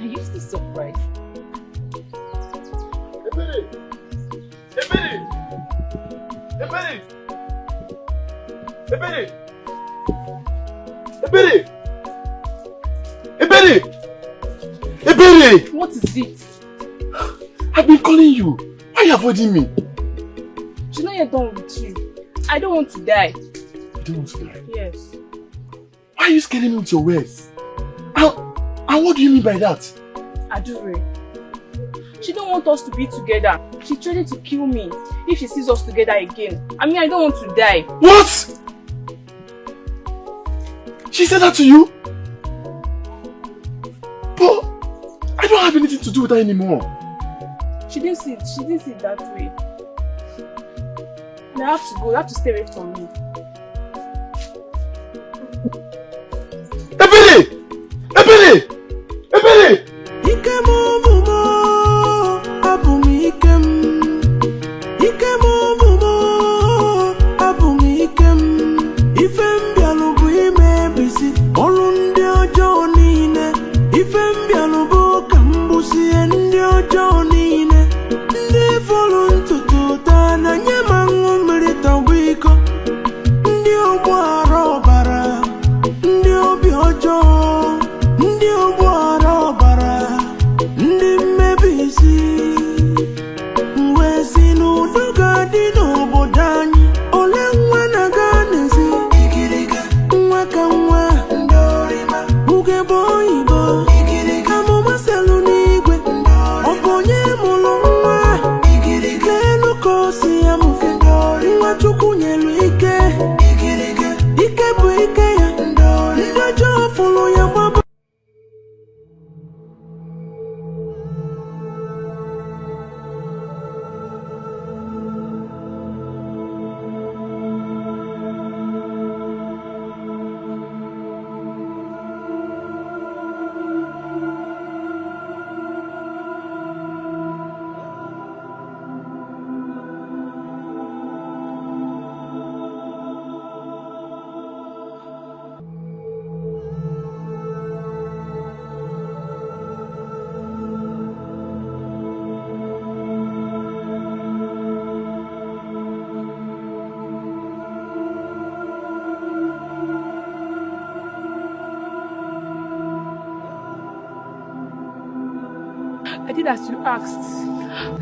Are you still surprised? Ebere! What is it? I've been calling you. Why are you avoiding me? You know you're done with you. I don't want to die. You don't want to die? Yes. Why are you scaring me with your words? And what do you mean by that? Adure, She don't want us to be together. She threatened to kill me if she sees us together again. I mean, I don't want to die. What? She said that to you? But I don't have anything to do with her anymore. She didn't see it that way. And I have to go. You have to stay away from me. Ebele! Ebele! Ebele! I did as you asked.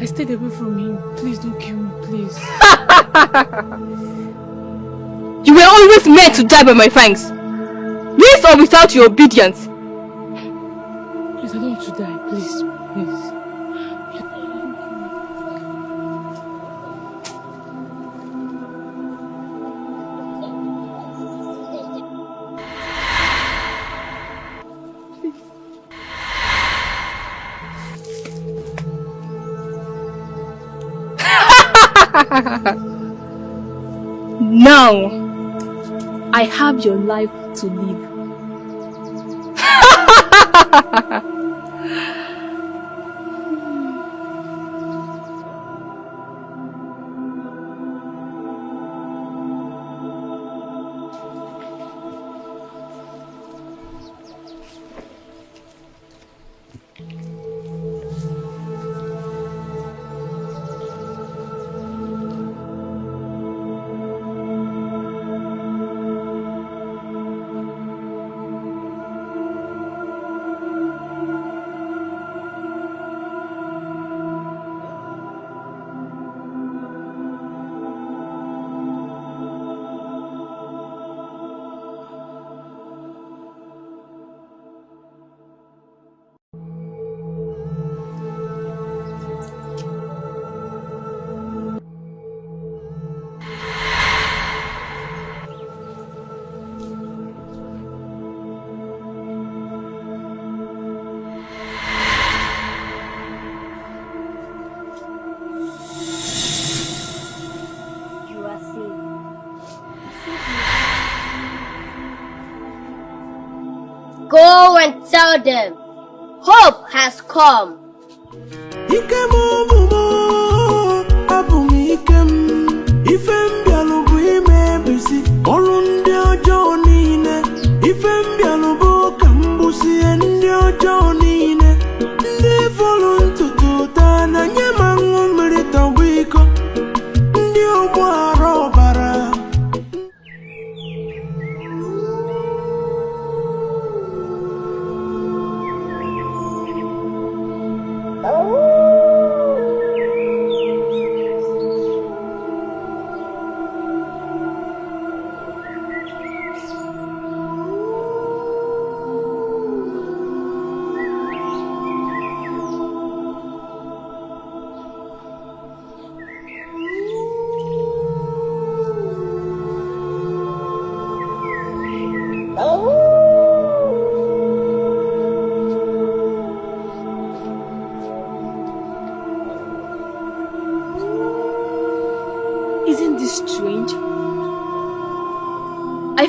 I stayed away from him. Please don't kill me, please. You were always meant to die by my fangs. With or without your obedience. Please, I don't want to die. Please, please. Now, I have your life to live. Go and tell them, hope has come.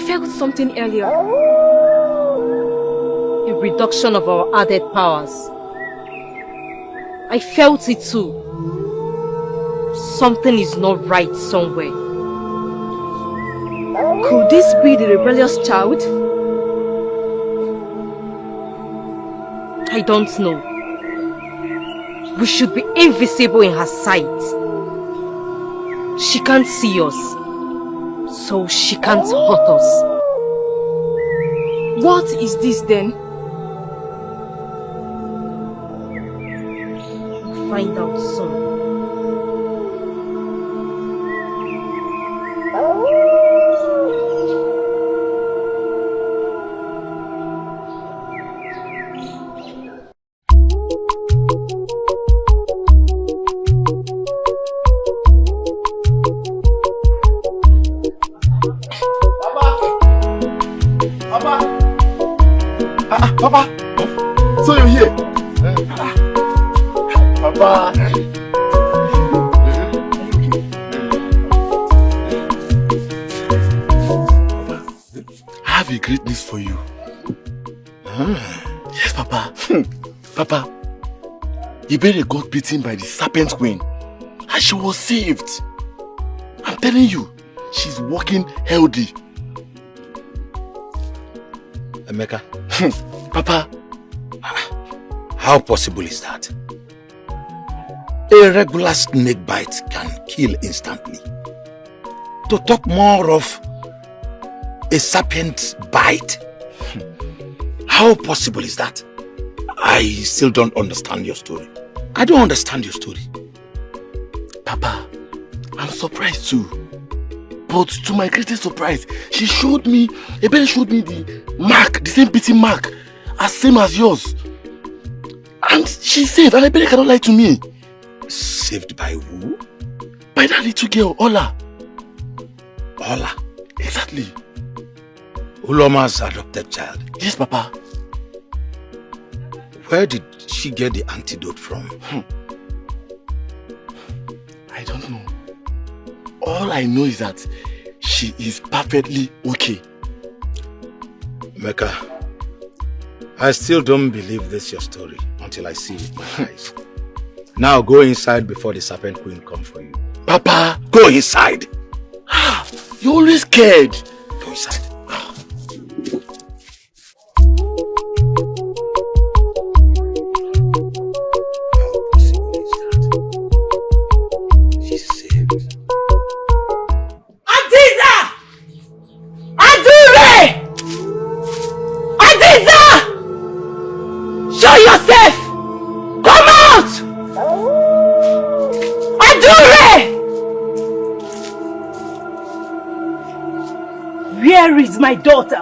felt something earlier. A reduction of our added powers. I felt it too. Something is not right somewhere. Could this be the rebellious child? I don't know. We should be invisible in her sight. She can't see us, so she can't hurt us. What is this then? We'll find out soon. Papa! So you're here? Papa! I have a great news for you. Yes, Papa. Papa, Ibere got beaten by the serpent queen and she was saved. I'm telling you, she's walking healthy. Emeka. Papa. How possible is that? A regular snake bite can kill instantly. To talk more of a serpent bite, how possible is that? I still don't understand your story. I don't understand your story. Papa, I'm surprised too. But to my greatest surprise, Ebere showed me the mark, the same beating mark, as same as yours. And she's saved, and Ebere cannot lie to me. Saved by who? By that little girl, Ola. Ola? Exactly. Uloma's adopted child? Yes, Papa. Where did she get the antidote from? I don't know. All I know is that she is perfectly okay. Mecca, I still don't believe this your story until I see it with my eyes. Now go inside before the serpent queen comes for you. Papa! Go inside! You're always scared. Go inside. Where is my daughter?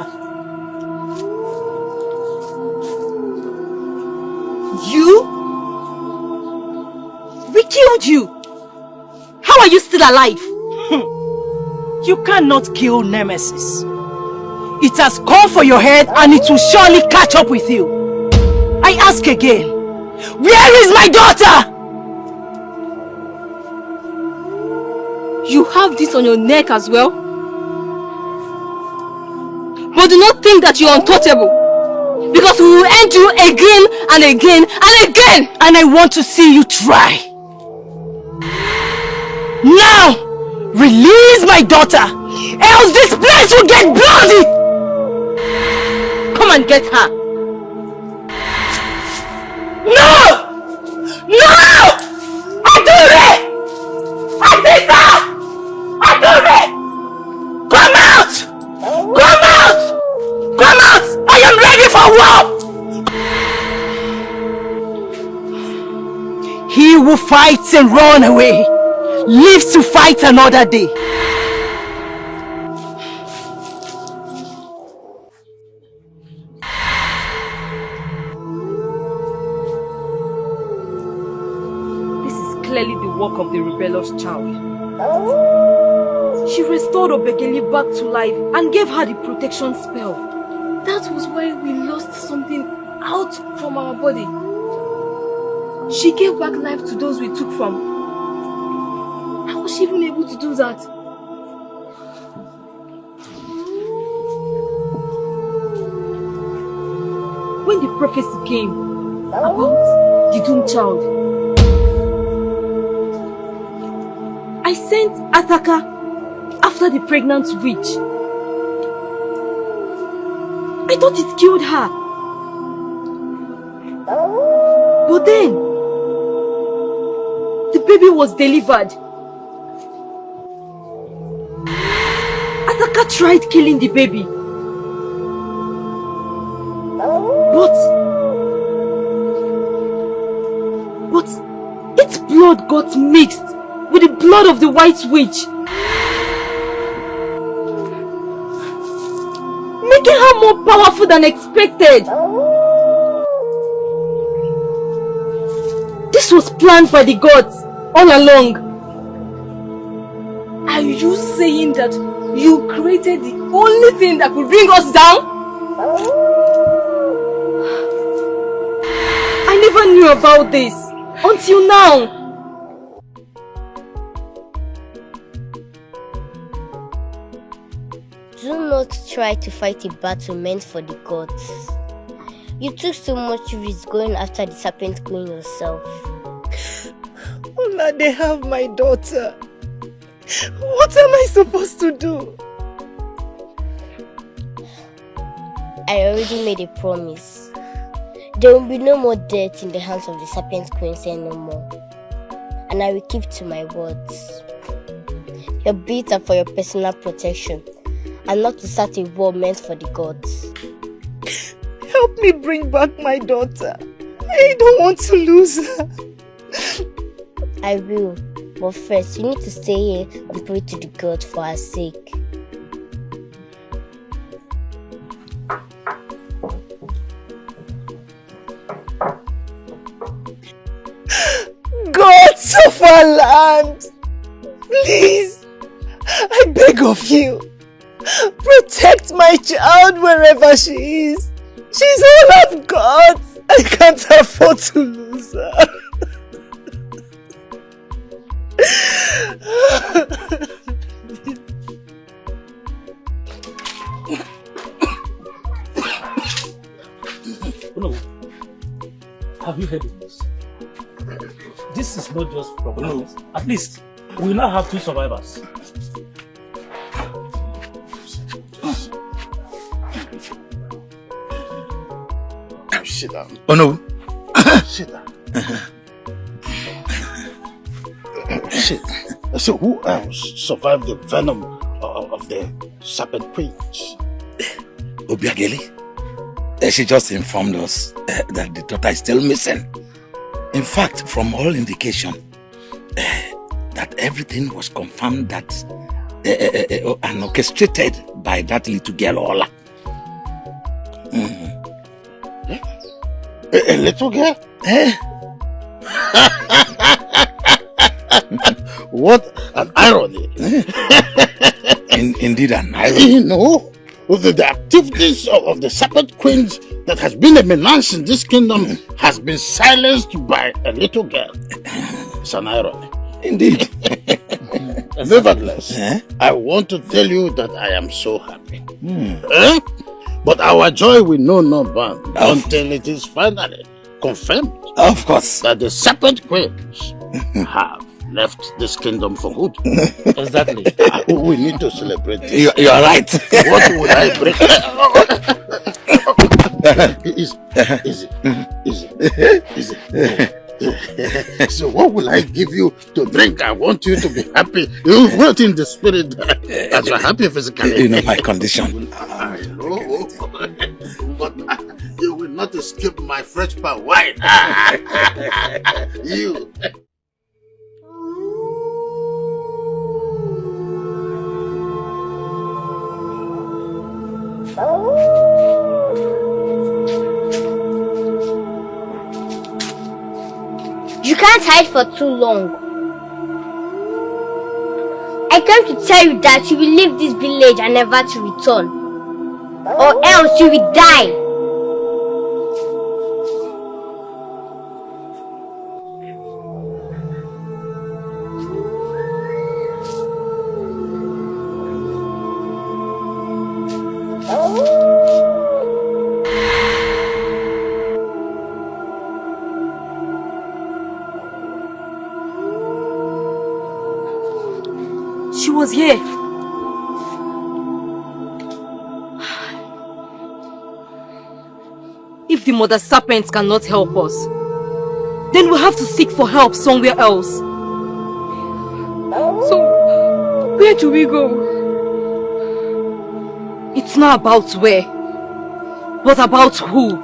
You? We killed you. How are you still alive? You cannot kill Nemesis. It has come for your head and it will surely catch up with you. I ask again, where is my daughter? You have this on your neck as well? But do not think that you are untouchable. Because we will end you again and again and again. And I want to see you try. Now, release my daughter, else this place will get bloody. Come and get her. No! No! Adure! Adisa! Adure! Come out! Come out! Come out! I am ready for war! He who fights and run away lives to fight another day. This is clearly the work of the rebellious child. She restored Obegeli back to life and gave her the protection spell. That was why we lost something out from our body. She gave back life to those we took from. How was she even able to do that? when the prophecy came about the doomed child, I sent Ataka after the pregnant witch. I thought it killed her. But then, the baby was delivered. Ataka tried killing the baby. But its blood got mixed with the blood of the white witch, making her more powerful than expected. This was planned by the gods all along. Are you saying that you created the only thing that could bring us down? I never knew about this until now. Do not try to fight a battle meant for the gods. You took so much risk going after the serpent queen yourself. Now they have my daughter. What am I supposed to do? I already made a promise. There will be no more death in the hands of the serpent queens anymore. And I will keep to my words. Your beads are for your personal protection and not to start a war meant for the gods. Help me bring back my daughter. I don't want to lose her. I will, but first you need to stay here and pray to the God for her sake. Gods of our land, please, I beg of you, protect my child wherever she is. She's all I've got. I can't afford to lose her. No, have you heard of this? This is not just problem. At least we now have 2 survivors. Sit down. Oh no. Sit down. Sit. So who else survived the venom of the serpent queens? Obiageli. She just informed us that the daughter is still missing. In fact, from all indication, that everything was confirmed that and orchestrated by that little girl Ola. A little girl? What an irony. Indeed an irony. You know, the activities of the serpent queens that has been a menace in this kingdom has been silenced by a little girl. It's an irony. Indeed. Nevertheless, I want to tell you that I am so happy. But our joy will know no bound until it is finally confirmed. Of course. That the serpent queens have left this kingdom for good. Exactly. We need to celebrate this. You are right. What would I bring? Easy. So what will I give you to drink? I want you to be happy. You wrote in the spirit that you're happy physically. You know my condition. I know. But you will not escape my fresh pan wine. You. You can't hide for too long. I came to tell you that you will leave this village and never to return. Or else you will die. was here. If the mother serpent cannot help us, then we'll have to seek for help somewhere else. So, where do we go? It's not about where, but about who.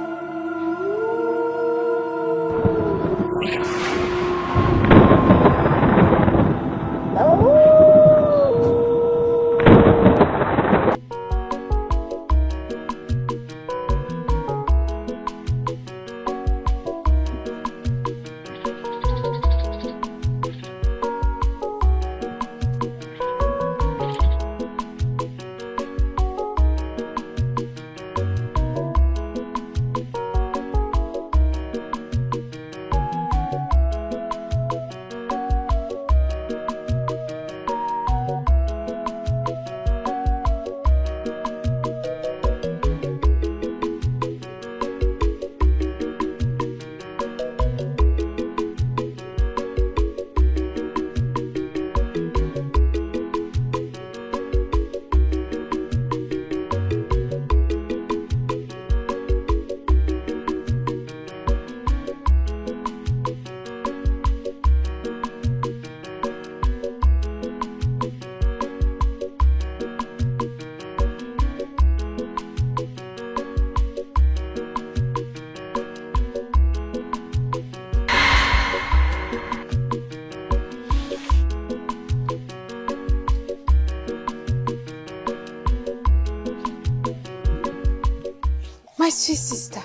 My sweet sister.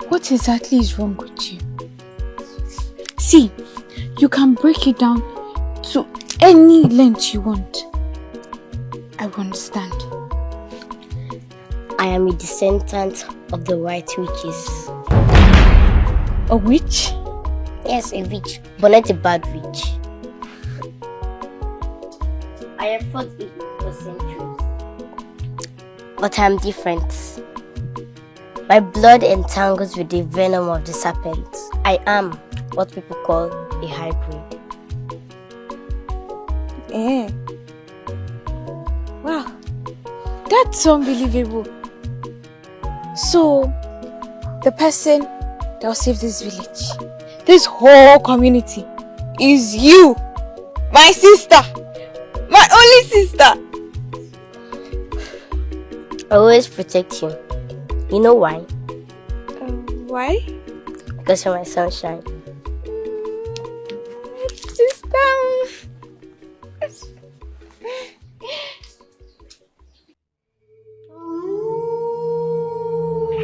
What exactly is wrong with you? See, you can break it down to any length you want. I will understand. I am a descendant of the white witches. A witch? Yes, a witch, but not a bad witch. I have fought evil for centuries. But I am different. My blood entangles with the venom of the serpent. I am what people call a hybrid. Eh. Wow. That's unbelievable. So, the person that will save this village, this whole community, is you, my sister, my only sister. I always protect you. You know why? Why? Because you're my sunshine. Sister.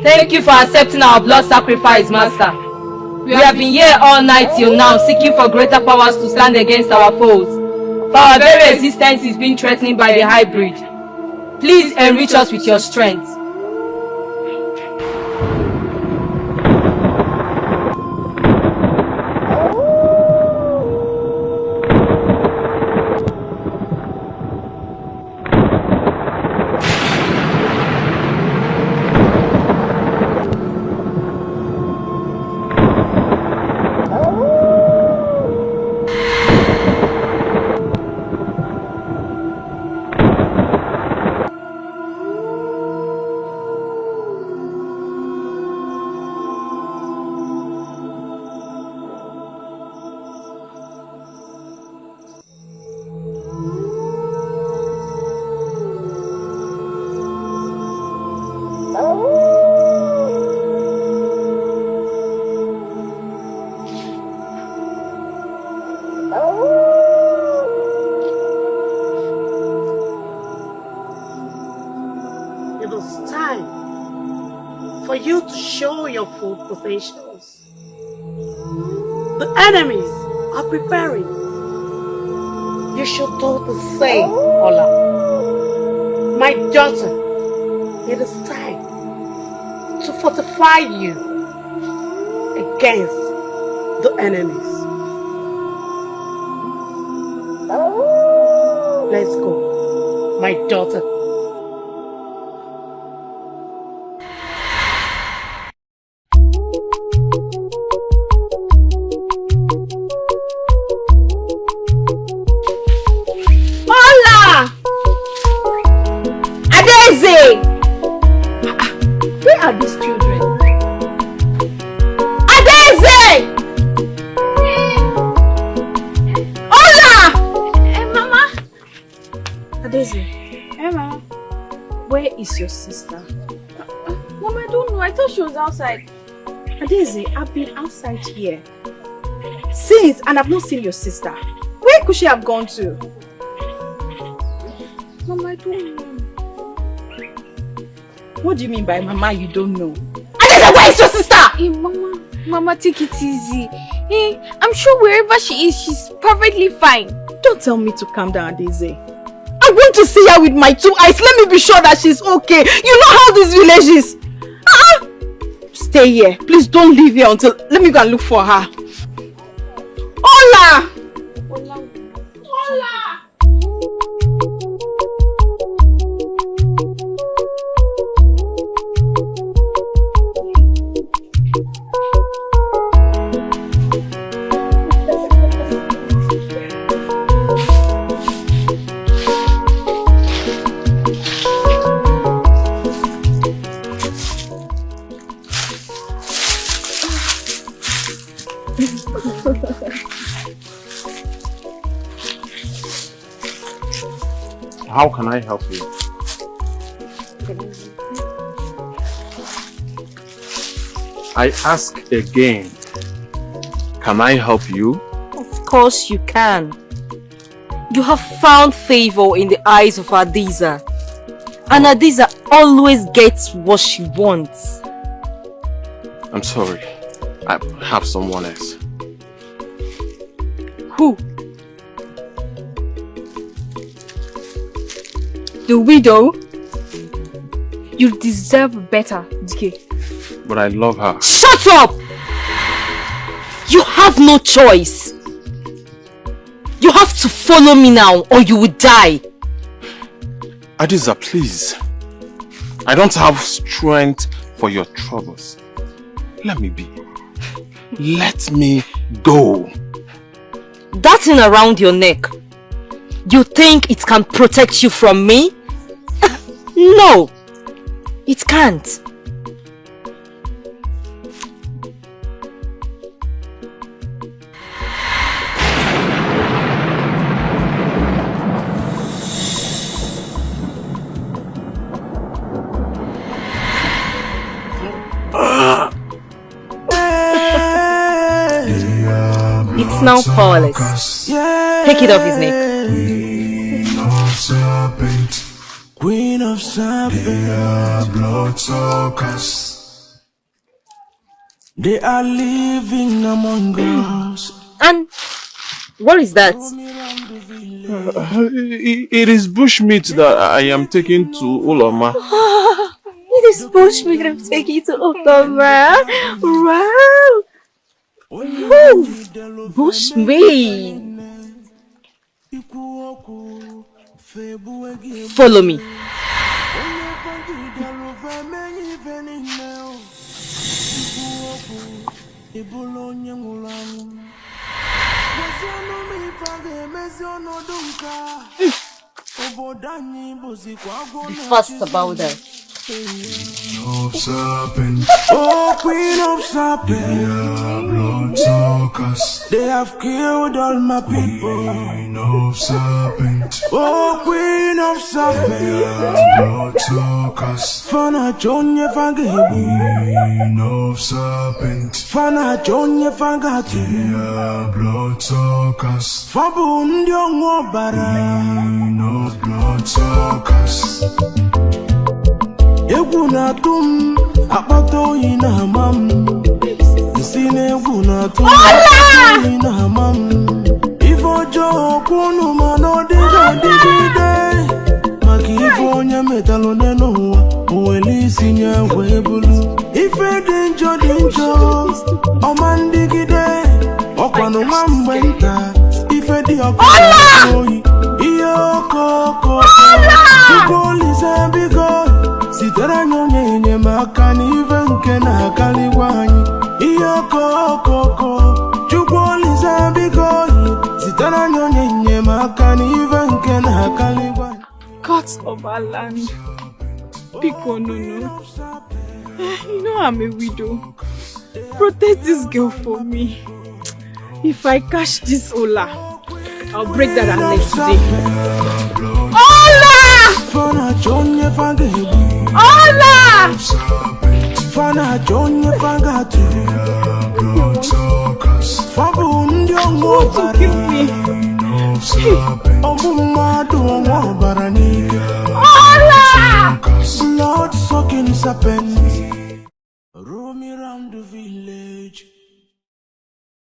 Thank you for accepting our blood sacrifice, Master. We have been here all night till now, seeking for greater powers to stand against our foes. For our very existence is being threatened by the hybrid. Please enrich us with your strength. Full potentials. The enemies are preparing. You should do the same, Ola. My daughter, it is time to fortify you against the enemies. Let's go, my daughter. Adeze! Where are these children? Adeze! Hola! Mama! Adeze. Mama. Where is your sister? Mama, I don't know. I thought she was outside. Adeze, I've been outside here since and I've not seen your sister. Where could she have gone to? Mama, I don't know. What do you mean by Mama, you don't know? Adeze, where is your sister? Hey, Mama, take it easy. Hey, I'm sure wherever she is, she's perfectly fine. Don't tell me to calm down, Adeze. I want to see her with my 2 eyes. Let me be sure that she's okay. You know how this village is. Stay here. Please don't leave here until... Let me go and look for her. Hola! Hola! How can I help you? I ask again. Can I help you? Of course you can. You have found favor in the eyes of Adeze. And Adeze always gets what she wants. I'm sorry. I have someone else. Who? The widow? You deserve better, DK. But I love her. Shut up! You have no choice. You have to follow me now or you will die. Adeze, please. I don't have strength for your troubles. Let me be. Let me go. That thing around your neck, you think it can protect you from me? No, it can't. It's now powerless. Take it off his neck. Queen of serpent, they are bloodsuckers. They are living among us. And what is that? It is bushmeat that I am taking to Uloma. It is bushmeat I'm taking to Ekuma. Wow! Woo! Bushmeat! Follow me. Be fast about that. Of serpent. Oh, Queen of serpent, they are bloodsuckers. They have killed all my people. Queen of serpent. Oh, Queen of serpent, they are bloodsuckers. Fana Jonye Fangebu. Queen of serpent. Fana Jonye Fangatu. They are bloodsuckers. Fabu Ndio Ngobara. Queen of bloodsuckers. Ekuna tum apato ina mam. Nsine ekuna tum Hola! ina mam. Ifojo kunu mano digide. Maki ifonya metalo neno uweli sinya webulu. Ife dinjo omandigide. Okwano mambenta. Ife di okoi. Iyo koko. Chukoli sembigo. Sitara nyonye makani venke na kaliwanyi. Iyo koko. Chukoli sembigo. Sitara nyonye makani venke na kaliwanyi. Gods of our land, Pico, no. You know I'm a widow. Protect this girl for me. If I catch this Ola, I'll break that her leg today. Ola! Ola! Fana Johnny Fagatu. To kill me. Ola! Blood sucking serpent. Roaming around the village.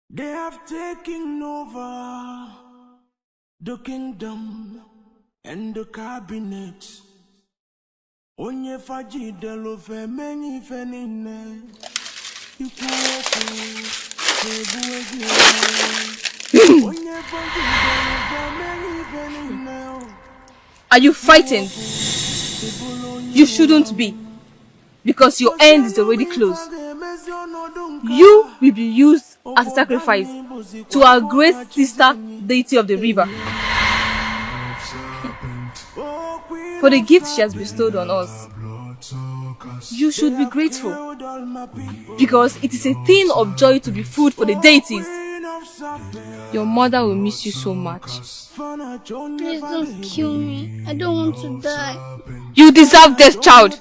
They have taken over the kingdom and the cabinet. Onye faji delo fe meni fenine. Are you frightened? You shouldn't be, because your end is already close. You will be used as a sacrifice to our great sister, deity of the river, for the gift she has bestowed on us. You should be grateful, because it is a thing of joy to be food for the deities. Your mother will miss you so much. Please don't kill me. I don't want to die. You deserve death, child.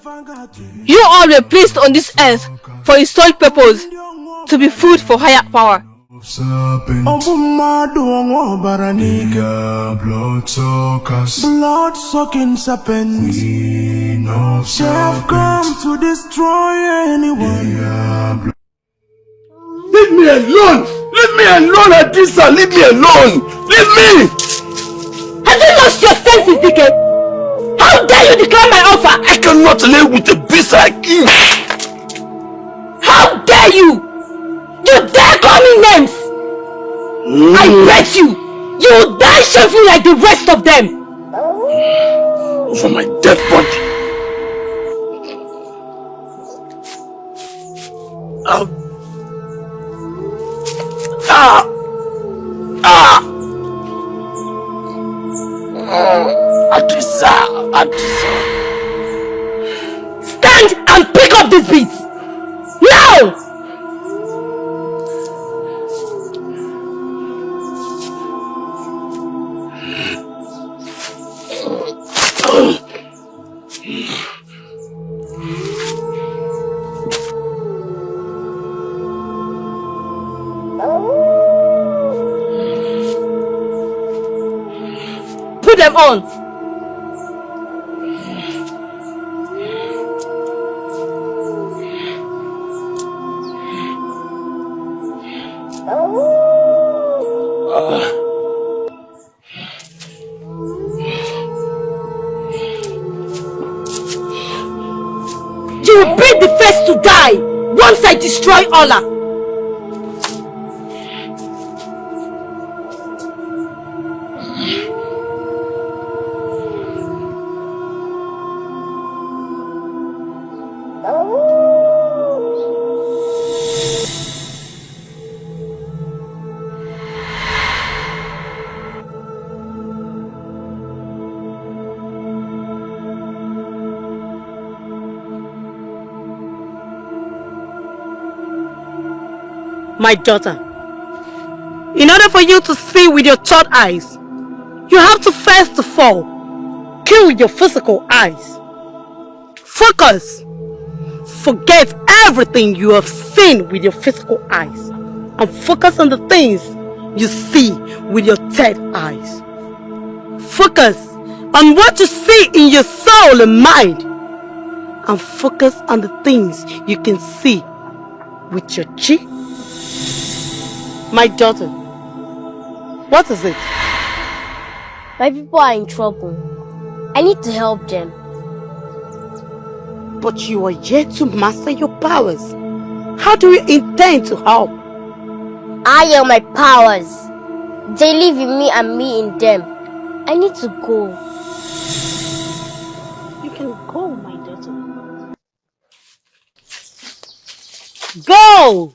You all were placed on this earth for a sole purpose, to be food for higher power. Blood sucking serpents. They have come to destroy anyone. Leave me alone! Leave me alone, Adisa! Leave me alone! Leave me! Have you lost your senses, Dike? How dare you decline my offer? I cannot live with a beast like you! How dare you! You dare call me names! I bet you! You will die shamefully like the rest of them! Over my dead body! Adisa. Stand and pick up these beats! Now! Put them on! You will be the first to die once I destroy Ola. My daughter, in order for you to see with your third eyes, you have to first of all kill your physical eyes. Focus. Forget everything you have seen with your physical eyes and focus on the things you see with your third eyes. Focus on what you see in your soul and mind, and focus on the things you can see with your chi. My daughter, what is it? My people are in trouble. I need to help them. But you are yet to master your powers. How do you intend to help? I am my powers. They live in me and me in them. I need to go. You can go, my daughter. Go!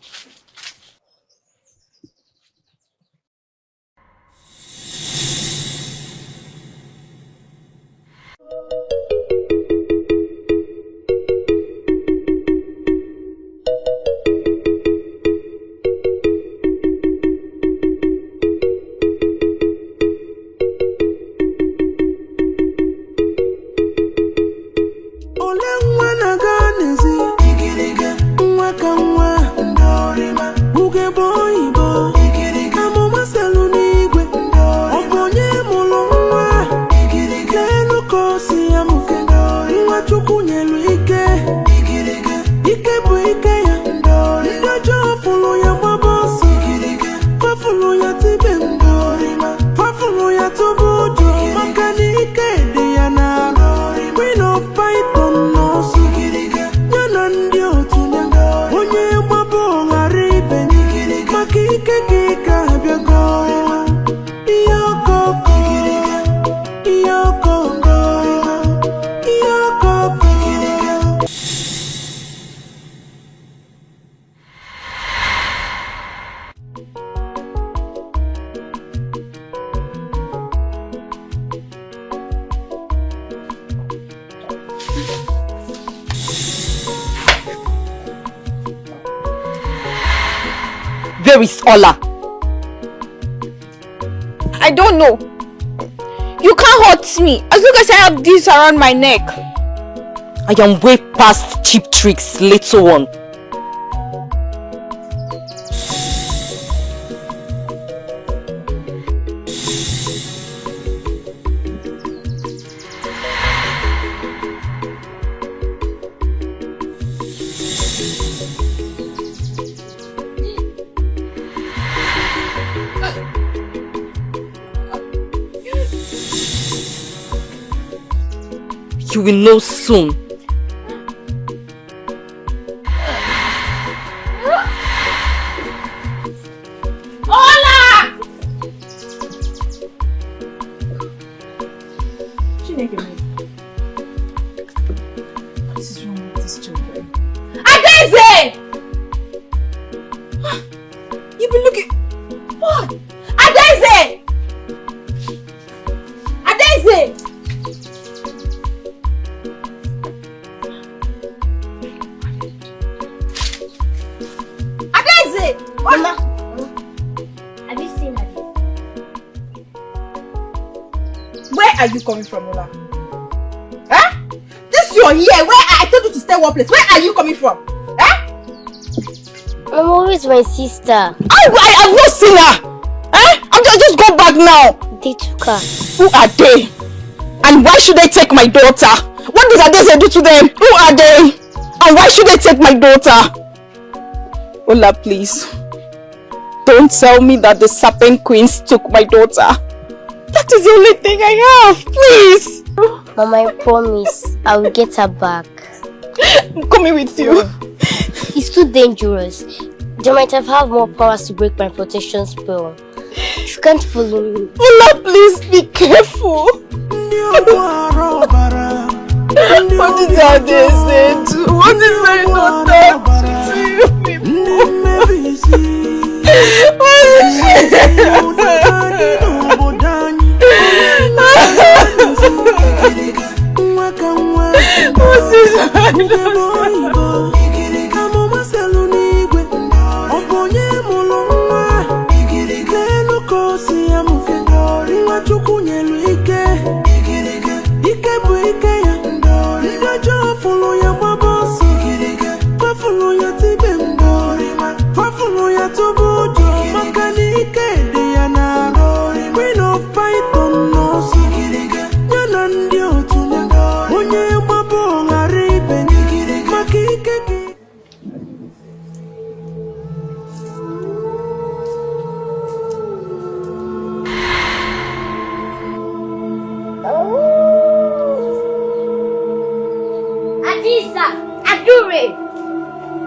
Where is Ola? I don't know. You can't hurt me as long as I have this around my neck. I am way past cheap tricks, little one. You will know soon. Hola! What is wrong with these children? Adeze! You've been looking. What? Adeze! Adeze! Mama, have you seen her? Where are you coming from, Ola? Huh? This your here. Where I told you to stay one place. Where are you coming from? Huh? Mama, who is my sister? I have not seen her. Huh? I'm just go back now. They took her. Who are they? And why should they take my daughter? What did Adeze do to them? Who are they? And why should they take my daughter? Ola, please. Don't tell me that the serpent queens took my daughter. That is the only thing I have, please. Mama, I promise I will get her back. I'm coming with you. It's too dangerous. They might have more powers to break my protection spell. You can't follow me. Ola, please be careful. What did Ade say to? What did I not talk to you people?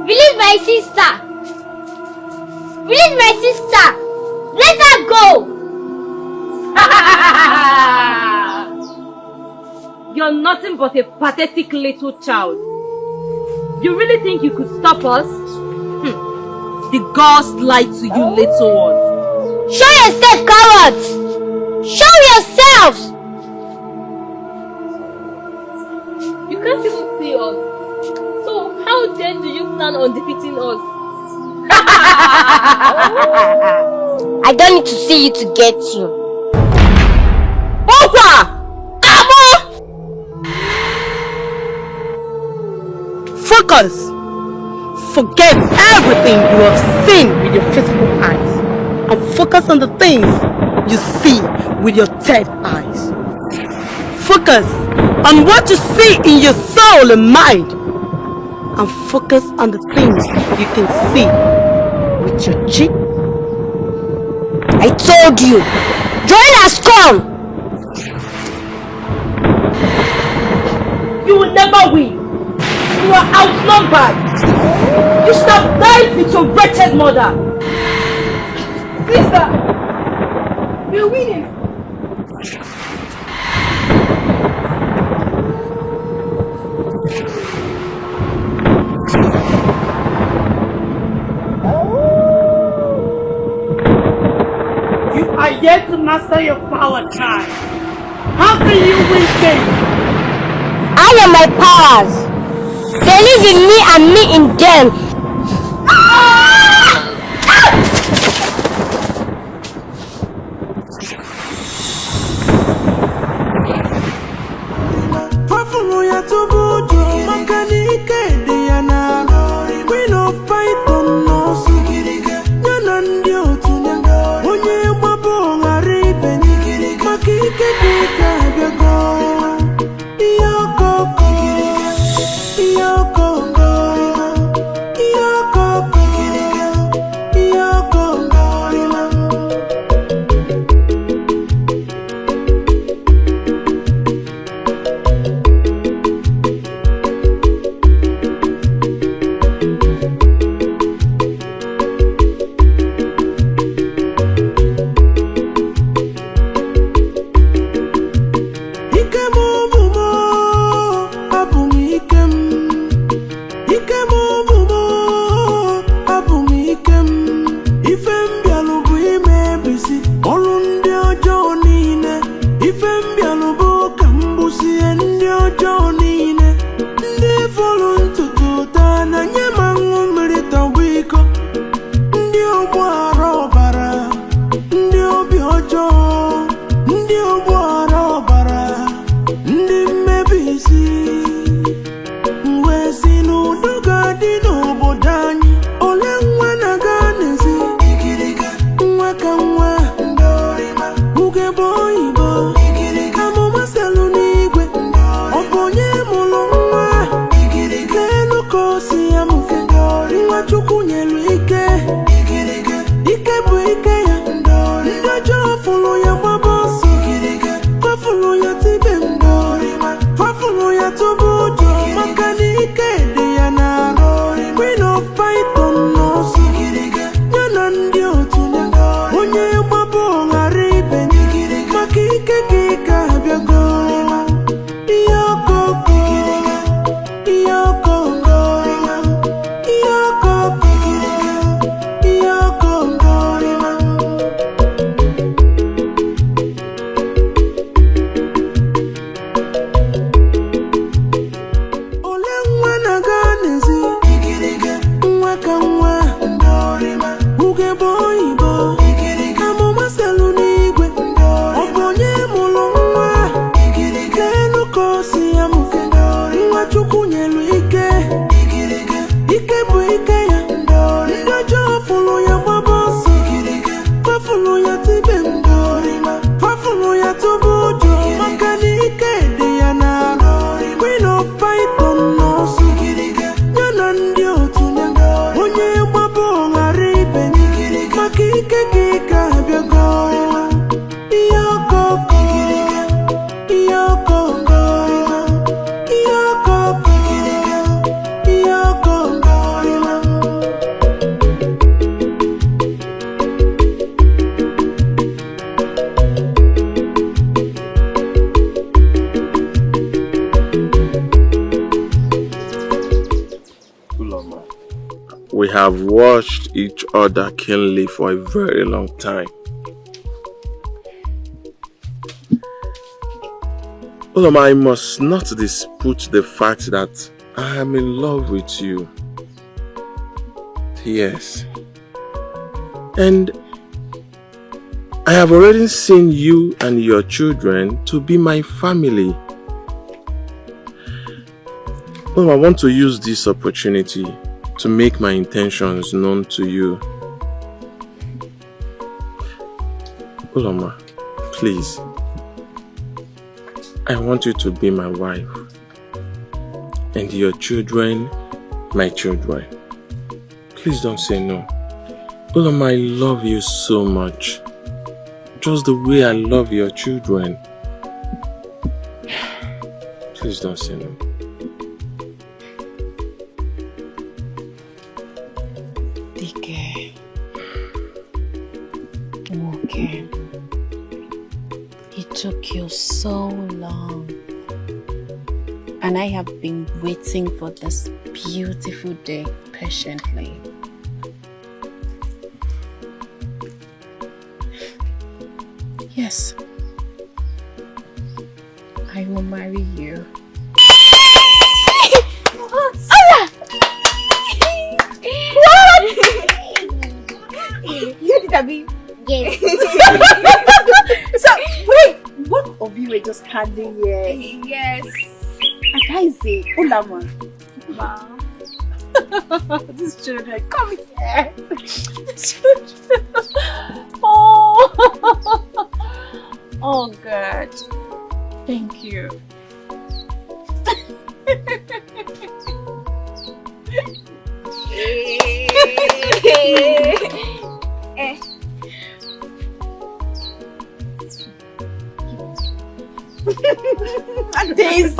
Release my sister! Release my sister! Let her go! You're nothing but a pathetic little child. You really think you could stop us? The gods lied to you, little one. Show yourself, cowards! Show yourselves! You can't even see us. So how then do you plan on defeating us? I don't need to see you to get you. Opa! Focus! Forget everything you have seen with your physical eyes and focus on the things you see with your third eyes. Focus on what you see in your soul and mind and focus on the things you can see with your cheek. I told you, Join has come! You will never win. You are outnumbered. You should have died with your wretched mother. Sister, we're winning. You are yet to master your power time. How can you win this? I am my powers. They live in me and me in them. Nwachukwu nyelu ike ike bụ ike ya ndị ọjọọ fụrụ ya gbaba ọsọ fafụrụ ya tibe mbọ fafụrụ ya tụba ụjọ maka na ike dị ya n'arụ Queen of Python n'ọsọ ya na ndị otu ya onye gbaba ọghara ibe maka ike ka ike abịago ihe ọkọkọ ihe ọkọkọ ihe ọkọkọ ihe ọkọkọ We have watched each other keenly for a very long time. Ulama, I must not dispute the fact that I am in love with you. Yes. And I have already seen you and your children to be my family. Ulama, I want to use this opportunity to make my intentions known to you. Ulama, please. I want you to be my wife. And your children, my children. Please don't say no. Ulama, I love you so much. Just the way I love your children. Please don't say no. Okay. It took you so long. And I have been waiting for this beautiful day patiently. Yes. I will marry you. What? You did that, babe? Yes. So, wait, what of you were just standing here? Yes. And I say, Ulama. Wow. These children, come here. Children. Oh. Oh, God. Thank you. Daisy.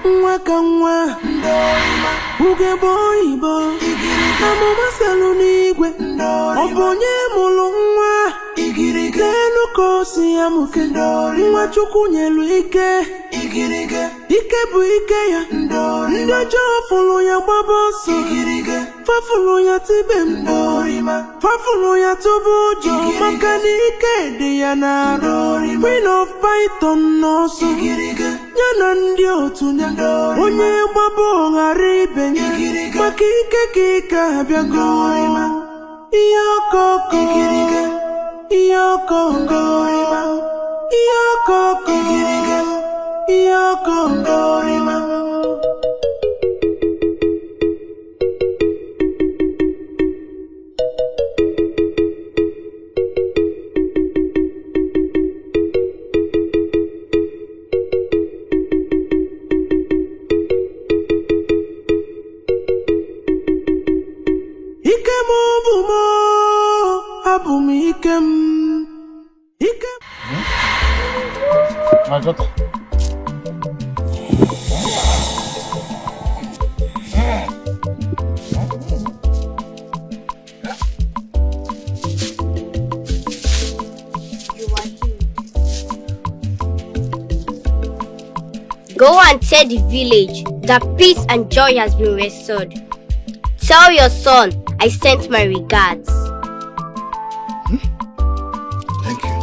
Nwa ka nwa ugegbe oyibo na mama selu n'igwe ọ bụ onye mụrụ nwa n'elu ka o si ya muke nwa Chukwu nyelu ike ike bụ ike ya ndị ọjọọ fụrụ ya gbaba ọsọ fafụrụ ya tibe mbọ fafụrụ ya tụba ụjọ maka na ike dị ya n'arụ Queen of Python n'ọsọ ya na ndị otu ya onye gbaba ọghara ibe ya maka ike ka ike abịago ihe ọkọkọ ihe ọkọkọ ihe ọkọkọ ihe ọkọkọ My daughter. Go and tell the village that peace and joy has been restored. Tell your son I sent my regards. Thank you.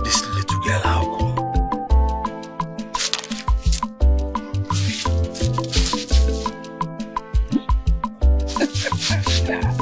This little girl, how come? that.